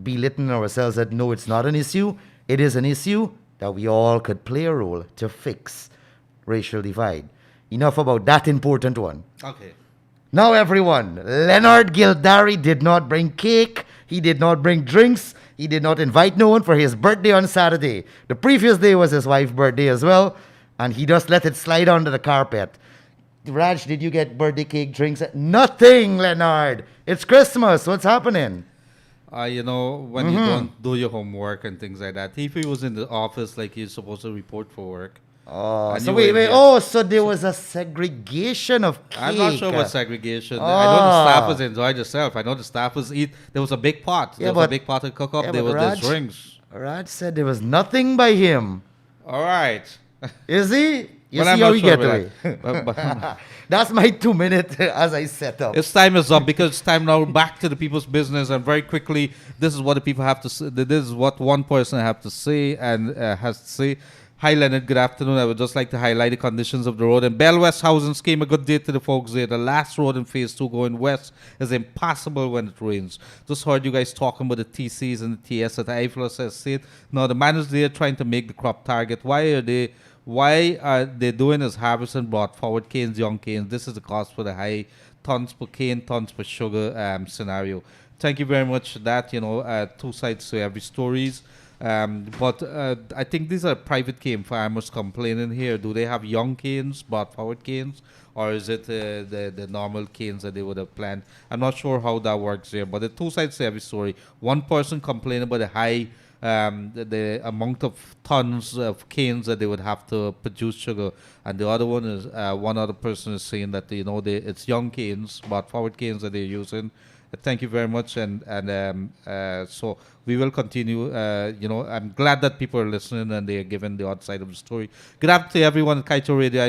belittling ourselves that no, it's not an issue. It is an issue that we all could play a role to fix racial divide. Enough about that important one. Okay. Now, everyone, Leonard Gildarie did not bring cake. He did not bring drinks. He did not invite no one for his birthday on Saturday. The previous day was his wife's birthday as well, and he just let it slide under the carpet. Raj, did you get birthday cake, drinks? Nothing, Leonard. It's Christmas. What's happening? When you don't do your homework and things like that. If he was in the office like he's supposed to report for work. Oh, so wait. Oh, so there was a segregation of cake. I'm not sure what segregation. I know the staffers enjoyed themselves. I know the staffers eat. There was a big pot. There was a big pot to cook up. There was the drinks. Raj said there was nothing by him. All right. Is he? You see how we get away. That's my 2 minutes as I set up. Its time is up because it's time now back to the people's business. And very quickly, this is what the people have to say. This is what one person have to say and has to say. Hi, Leonard. Good afternoon. I would just like to highlight the conditions of the road. In Bell West housing scheme, a good day to the folks there. The last road in phase 2 going west is impassable when it rains. Just heard you guys talking about the TCs and the TS at Eiffel Estate. Now, the man is there trying to make the crop target. Why are they doing is harvesting brought forward canes, young canes? This is the cost for the high tons per cane, tons per sugar scenario. Thank you very much for that. Two sides to every stories. But I think these are private cane farmers complaining here. Do they have young canes, brought forward canes, or is it the normal canes that they would have planted? I'm not sure how that works here, but the two sides to every story. One person complaining about the high, the amount of tons of canes that they would have to produce sugar, and the other one is one other person is saying that it's young canes, brought forward canes that they're using. Thank you very much, and so we will continue. I'm glad that people are listening and they are given the odd side of the story. Good afternoon to everyone at Kaieteur Radio.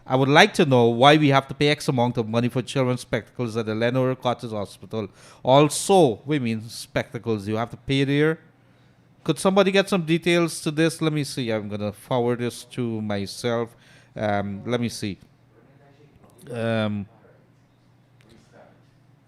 I would like to know why we have to pay X amount of money for children's spectacles at the Leonard Cottage Hospital. Also, spectacles, you have to pay there. Could somebody get some details to this? Let me see. I'm going to forward this to myself. Let me see.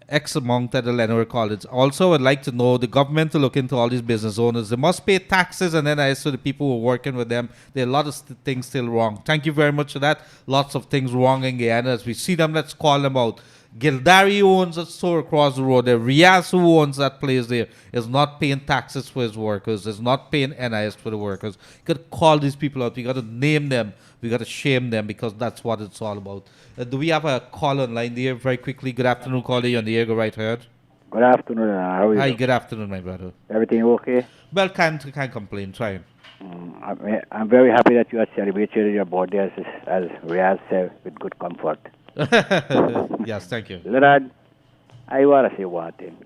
X amount at the Leonard College. Also, I'd like to know the government to look into all these business owners. They must pay taxes, and then as to the people who are working with them, there are a lot of things still wrong. Thank you very much for that. Lots of things wrong in Guyana. As we see them, let's call them out. Gildarie, who owns a store across the road there. Riaz, who owns that place there, is not paying taxes for his workers, is not paying NIS for the workers. You got to call these people out. We got to name them. We got to shame them because that's what it's all about. Do we have a call online there very quickly? Good afternoon, caller. You're on the air. Go right ahead. Good afternoon. How are you? Hi, good afternoon, my brother. Everything okay? Well, can't complain. Try. I'm very happy that you are celebrating your birthday, as Riaz said, with good comfort. Yes, thank you. Leonard, I want to say one thing.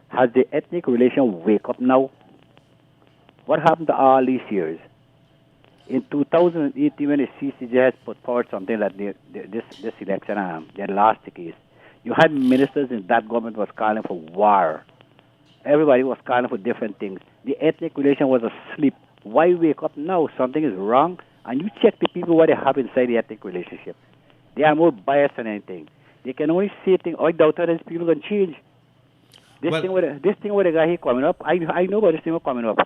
Has the ethnic relation wake up now? What happened to all these years? In 2018, when the CCJ has put forward something like this election, they lost the case. You had ministers in that government was calling for war. Everybody was calling for different things. The ethnic relation was asleep. Why wake up now? Something is wrong. And you check the people what they have inside the ethnic relationship. They are more biased than anything. They can only say things. I doubt that these people can change. This thing with the guy here coming up. I know about this thing coming up.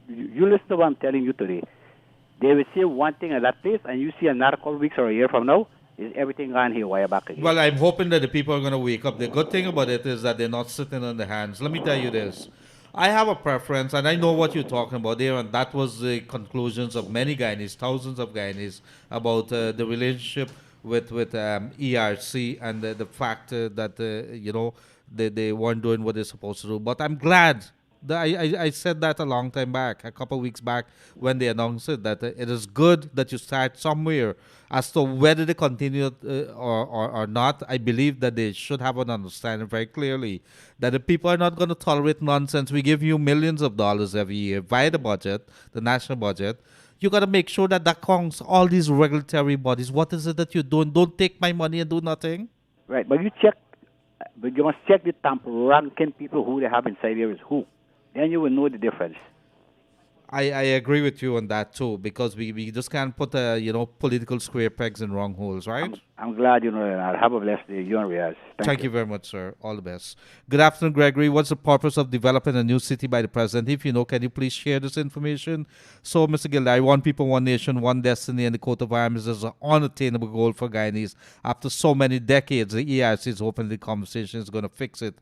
You listen to what I'm telling you today. They will say one thing at that place, and you see another couple weeks or a year from now, is everything gone here? Why back again? Well, I'm hoping that the people are going to wake up. The good thing about it is that they're not sitting on their hands. Let me tell you this. I have a preference, and I know what you're talking about there, and that was the conclusions of many Guyanese, thousands of Guyanese, about the relationship with ERC and the fact that, they weren't doing what they're supposed to do. But I'm glad. I said that a long time back, a couple of weeks back, when they announced it, that it is good that you start somewhere. As to whether they continue or not, I believe that they should have an understanding very clearly that the people are not going to tolerate nonsense. We give you millions of dollars every year via the budget, the national budget. You got to make sure that counts all these regulatory bodies. What is it that you're doing? Don't take my money and do nothing. Right, but you must check the top ranking people who they have inside here is who. Then you will know the difference. I agree with you on that too, because we just can't put political square pegs in wrong holes, right? I'm glad you know that. I'll have a blessed day. You and Riaz. Thank you very much, sir. All the best. Good afternoon, Gregory. What's the purpose of developing a new city by the president? If you know, can you please share this information? So, Mr. Gildarie, one people, one nation, one destiny, and the coat of arms is an unattainable goal for Guyanese. After so many decades, the ERC is hoping the conversation is going to fix it.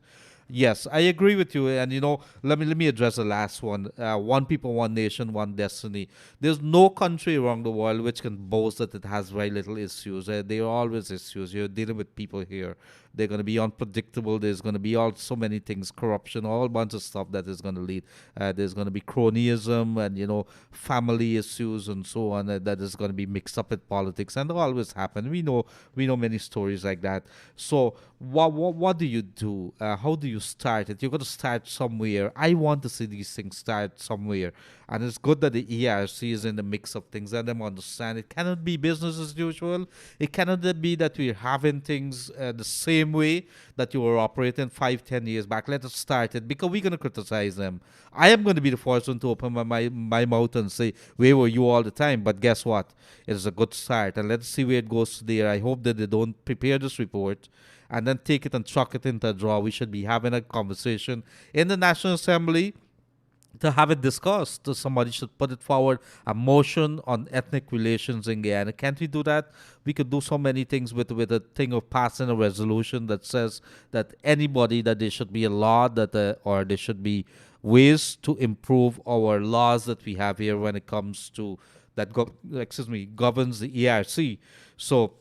Yes, I agree with you. And let me address the last one. One people, one nation, one destiny. There's no country around the world which can boast that it has very little issues. There are always issues. You're dealing with people here. They're going to be unpredictable. There's going to be so many things, corruption, all bunch of stuff that is going to lead. There's going to be cronyism and family issues and so on that is going to be mixed up with politics, and they always happen. We know many stories like that. So what do you do? How do you start it? You're going to start somewhere. I want to see these things start somewhere, and it's good that the ERC is in the mix of things. Let them understand it cannot be business as usual. It cannot be that we're having things the same way that you were operating 5-10 years back. Let us start it, because we're going to criticize them. I am going to be the first one to open my mouth and say, where were you all the time? But guess what? It is a good start, and let's see where it goes there. I hope that they don't prepare this report and then take it and chuck it into a drawer. We should be having a conversation in the National Assembly to have it discussed. Somebody should put it forward, a motion on ethnic relations in Guyana. Can't we do that? We could do so many things with a thing of passing a resolution that says that that there should be a law or there should be ways to improve our laws that we have here when it comes to governs the ERC. So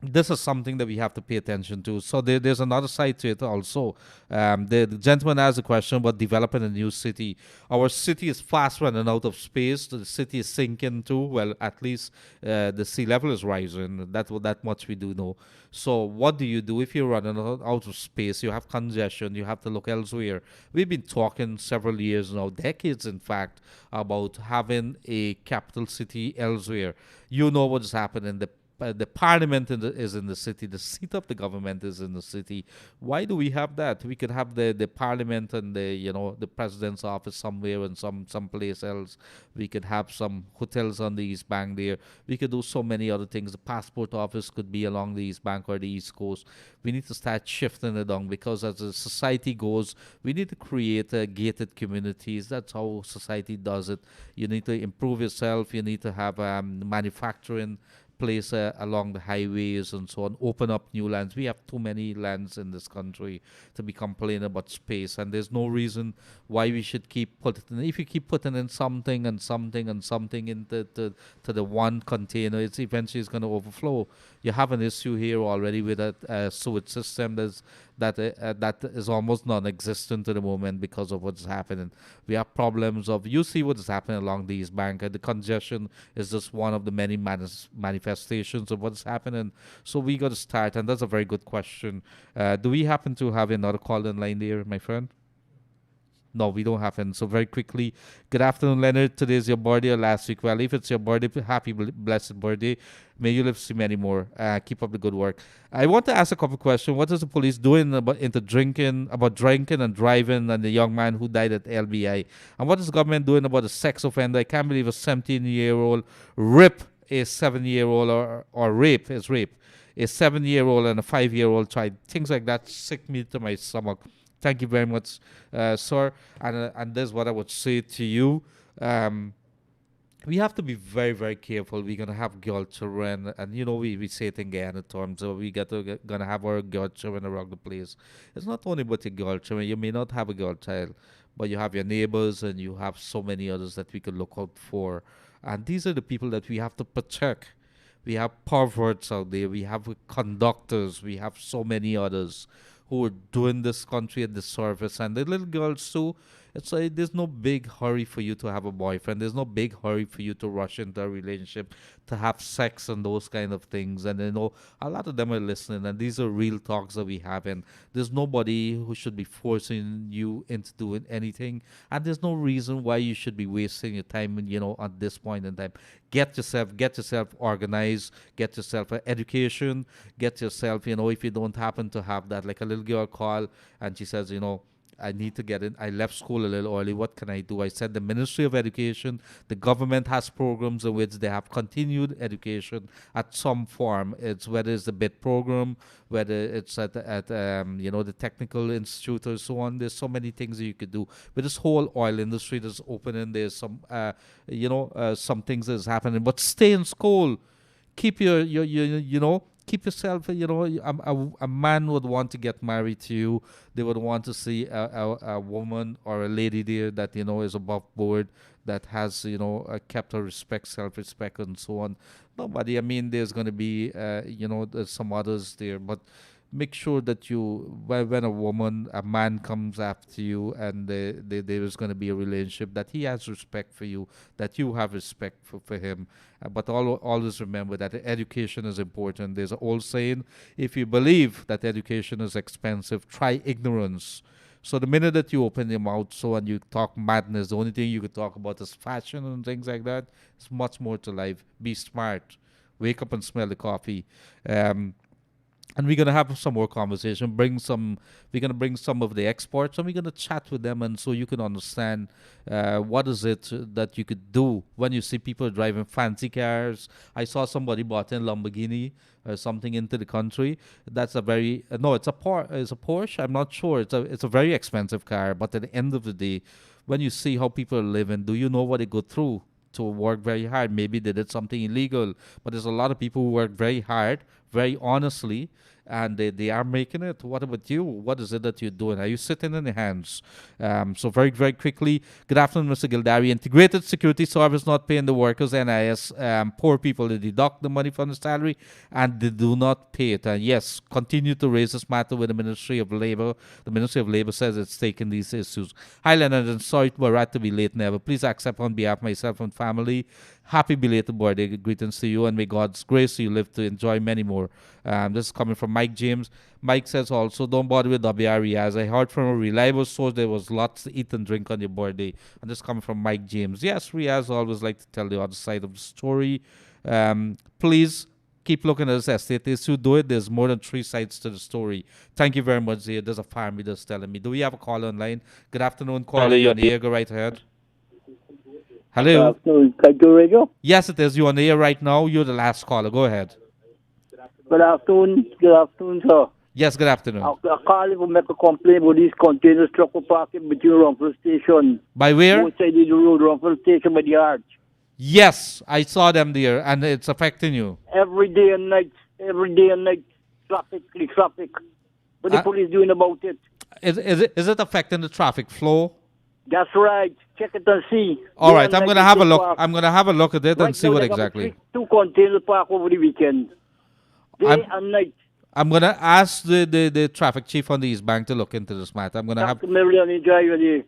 this is something that we have to pay attention to. So there's another side to it also. The gentleman asked a question about developing a new city. Our city is fast running out of space. The city is sinking too. Well, at least the sea level is rising. That much we do know. So what do you do if you're running out of space? You have congestion. You have to look elsewhere. We've been talking several years now, decades in fact, about having a capital city elsewhere. You know what's happening. The parliament is in the city. The seat of the government is in the city. Why do we have that? We could have the parliament and the president's office somewhere and some place else. We could have some hotels on the East Bank there. We could do so many other things. The passport office could be along the East Bank or the East Coast. We need to start shifting it on, because as the society goes, we need to create gated communities. That's how society does it. You need to improve yourself. You need to have manufacturing place along the highways and so on, open up new lands. We have too many lands in this country to be complaining about space, and there's no reason why we should keep putting in. If you keep putting in something and something and something into to the one container, it's eventually going to overflow. You have an issue here already with a sewage system that is almost non-existent at the moment because of what's happening. We have problems of, you see what is happening along the East Bank. The congestion is just one of the many manifestations of what's happening. So we got to start, and that's a very good question. Do we happen to have another call in line there, my friend? No, we don't happen. So very quickly, good afternoon, Leonard. Today is your birthday or last week? Well, if it's your birthday, happy blessed birthday. May you live to see many more. Keep up the good work. I want to ask a couple of questions. What is the police doing about drinking and driving, and the young man who died at LBI? And what is the government doing about the sex offender? I can't believe a 17-year-old rip a 7-year-old or rape is rape. A 7-year-old and a 5-year-old child. Things like that sick me to my stomach. Thank you very much, sir. And this is what I would say to you. We have to be very, very careful. We're going to have girl children. And, we say it in Guyana terms. So we going to have our girl children around the place. It's not only about your girl children. You may not have a girl child, but you have your neighbors and you have so many others that we could look out for. And these are the people that we have to protect. We have perverts out there. We have conductors. We have so many others who are doing this country a disservice. And the little girls too, it's like there's no big hurry for you to have a boyfriend. There's no big hurry for you to rush into a relationship, to have sex and those kind of things. And a lot of them are listening, and these are real talks that we have. And there's nobody who should be forcing you into doing anything. And there's no reason why you should be wasting your time, at this point in time. Get yourself organized, get yourself an education, get yourself, if you don't happen to have that, like a little girl call and she says, I need to get in. I left school a little early. What can I do? I said the Ministry of Education, the government has programs in which they have continued education at some form. It's whether it's the BIT program, whether it's at the technical institute or so on. There's so many things that you could do. With this whole oil industry that's opening, there's some some things that's happening. But stay in school. Keep keep yourself, a man would want to get married to you. They would want to see a woman or a lady there that, is above board, that has, kept her respect, self-respect, and so on. Nobody, there's going to be, there's some others there, but make sure that when a man comes after you and there is going to be a relationship, that he has respect for you, that you have respect for him. But always remember that education is important. There's an old saying, if you believe that education is expensive, try ignorance. So the minute that you open your mouth and you talk madness, the only thing you could talk about is fashion and things like that. It's much more to life. Be smart. Wake up and smell the coffee. And we're going to have some more conversation. We're going to bring some of the experts, and we're going to chat with them, and so you can understand what is it that you could do when you see people driving fancy cars. I saw somebody bought a Lamborghini or something into the country. That's it's a Porsche. I'm not sure. It's a very expensive car, but at the end of the day, when you see how people are living, do you know what they go through to work very hard? Maybe they did something illegal, but there's a lot of people who work very hard, very honestly, and they are making it. What about you? What is it that you're doing? Are you sitting in the hands? So very, very quickly, good afternoon, Mr. Gildarie. Integrated Security Service not paying the workers NIS. Poor people, they deduct the money from the salary and they do not pay it. And yes, continue to raise this matter with the Ministry of Labor. The Ministry of Labor says it's taking these issues. Hi, Leonard, and sorry to be late never. Please accept on behalf of myself and family. Happy belated birthday. Greetings to you, and may God's grace you live to enjoy many more. This is coming from Mike James. Mike says also, don't bother with WRE. As I heard from a reliable source, there was lots to eat and drink on your birthday. And this is coming from Mike James. Yes, Riaz always like to tell the other side of the story. Please keep looking at this estate. As you do it, there's more than 3 sides to the story. Thank you very much, Zia. There's a farmer that's telling me. Do we have a caller online? Good afternoon, caller. You're on the air. Go right ahead. Hello. Kaieteur Radio? Yes, it is. You're on the air right now. You're the last caller. Go ahead. Good afternoon. Good afternoon, sir. Yes, good afternoon. I call to make a complaint about these containers truck parking between Rumford Station. By where? Both sides of the road, Rumford Station by the arch. Yes, I saw them there, and it's affecting you. Every day and night, traffic. What the police doing about it? Is it affecting the traffic flow? That's right. Check it and see. All right, I'm gonna have a look. I'm gonna have a look at it and see what exactly. 2 containers park over the weekend, day and night. I'm gonna ask the traffic chief on the East Bank to look into this matter. I'm gonna Thanks a million, enjoy your day.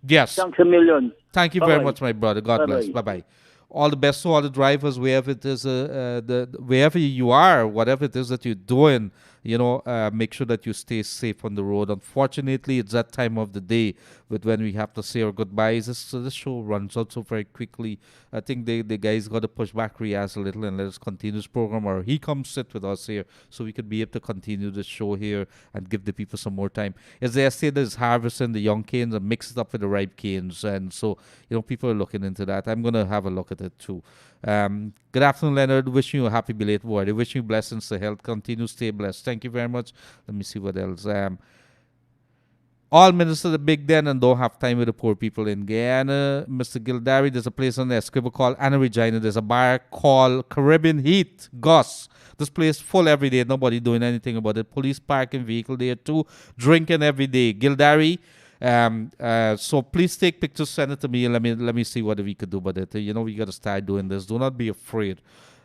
Yes. Thanks a million. Thank you very much, my brother. God bless. Bye-bye. All the best to all the drivers, wherever it is, wherever you are, whatever it is that you're doing, make sure that you stay safe on the road. Unfortunately, it's that time of the day when we have to say our goodbyes. This show runs out so very quickly. I think the guys got to push back Riaz a little and let us continue this program, or he comes sit with us here so we could be able to continue the show here and give the people some more time. As they say, there's harvesting the young canes and mix it up with the ripe canes, and so people are looking into that. I'm gonna have a look at it too. Good afternoon, Leonard. Wishing you a happy belated birthday. Wishing you blessings to health. Continue, stay blessed. Thank you very much. Let me see what else. All ministers are big then and don't have time with the poor people in Guyana. Mr. Gildarie, there's a place on the Escribo called Anna Regina. There's a bar called Caribbean Heat. Gus. This place full every day. Nobody doing anything about it. Police parking vehicle there too. Drinking every day. Gildarie. So please take pictures, send it to me, and let me see what we could do about it. We got to start doing this. Do not be afraid.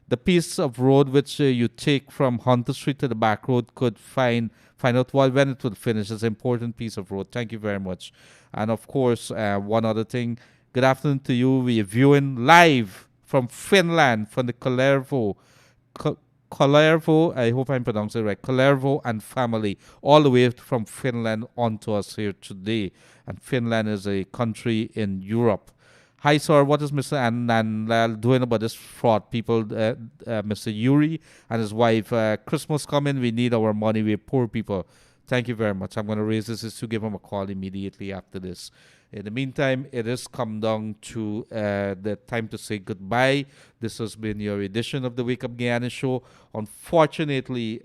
The piece of road which you take from Hunter Street to the back road could find out when it would finish. It's an important piece of road. Thank you very much. And of course, one other thing. Good afternoon to you. We are viewing live from Finland, from the Kaieteur, I hope I'm pronouncing it right, Kaieteur and family, all the way from Finland onto us here today. And Finland is a country in Europe. Hi, sir. What is Mr. Anand doing about this fraud? People, Mr. Yuri and his wife, Christmas coming, we need our money. We're poor people. Thank you very much. I'm going to raise this is to give him a call immediately after this. In the meantime, it has come down to the time to say goodbye. This has been your edition of the Wake Up Guyana show. Unfortunately,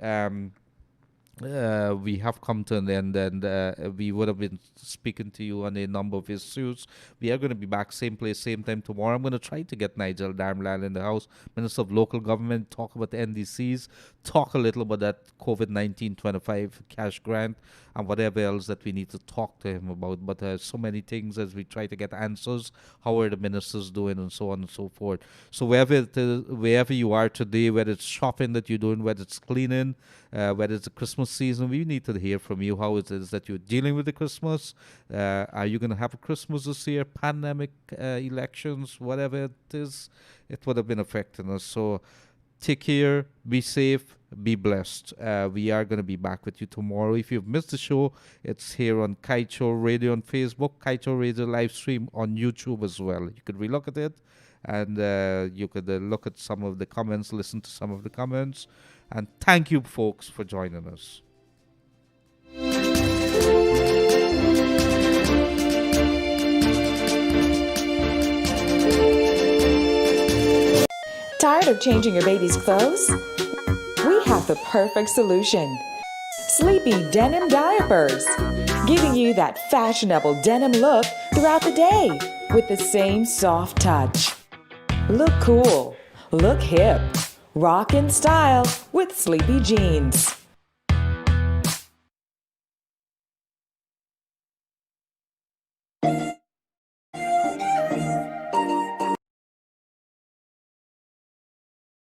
we have come to an end, and we would have been speaking to you on a number of issues. We are going to be back same place, same time tomorrow. I'm going to try to get Nigel Darmlal in the house, Minister of Local Government, talk about the NDCs, talk a little about that COVID-19 25 cash grant, and whatever else that we need to talk to him about. But so many things as we try to get answers. How are the ministers doing, and so on and so forth. So wherever you are today, whether it's shopping that you're doing, whether it's cleaning, whether it's the Christmas season, we need to hear from you how it is that you're dealing with the Christmas. Are you going to have a Christmas this year? Pandemic, elections, whatever it is, it would have been affecting us. So take care, be safe, be blessed. We are going to be back with you tomorrow. If you've missed the show, it's here on Kaieteur Radio on Facebook, Kaieteur Radio live stream on YouTube as well. You could relook at it, and you could look at some of the comments, listen to some of the comments. And thank you, folks, for joining us. Tired of changing your baby's clothes? We have the perfect solution. Sleepy Denim Diapers, giving you that fashionable denim look throughout the day with the same soft touch. Look cool, look hip, rock in style with Sleepy Jeans.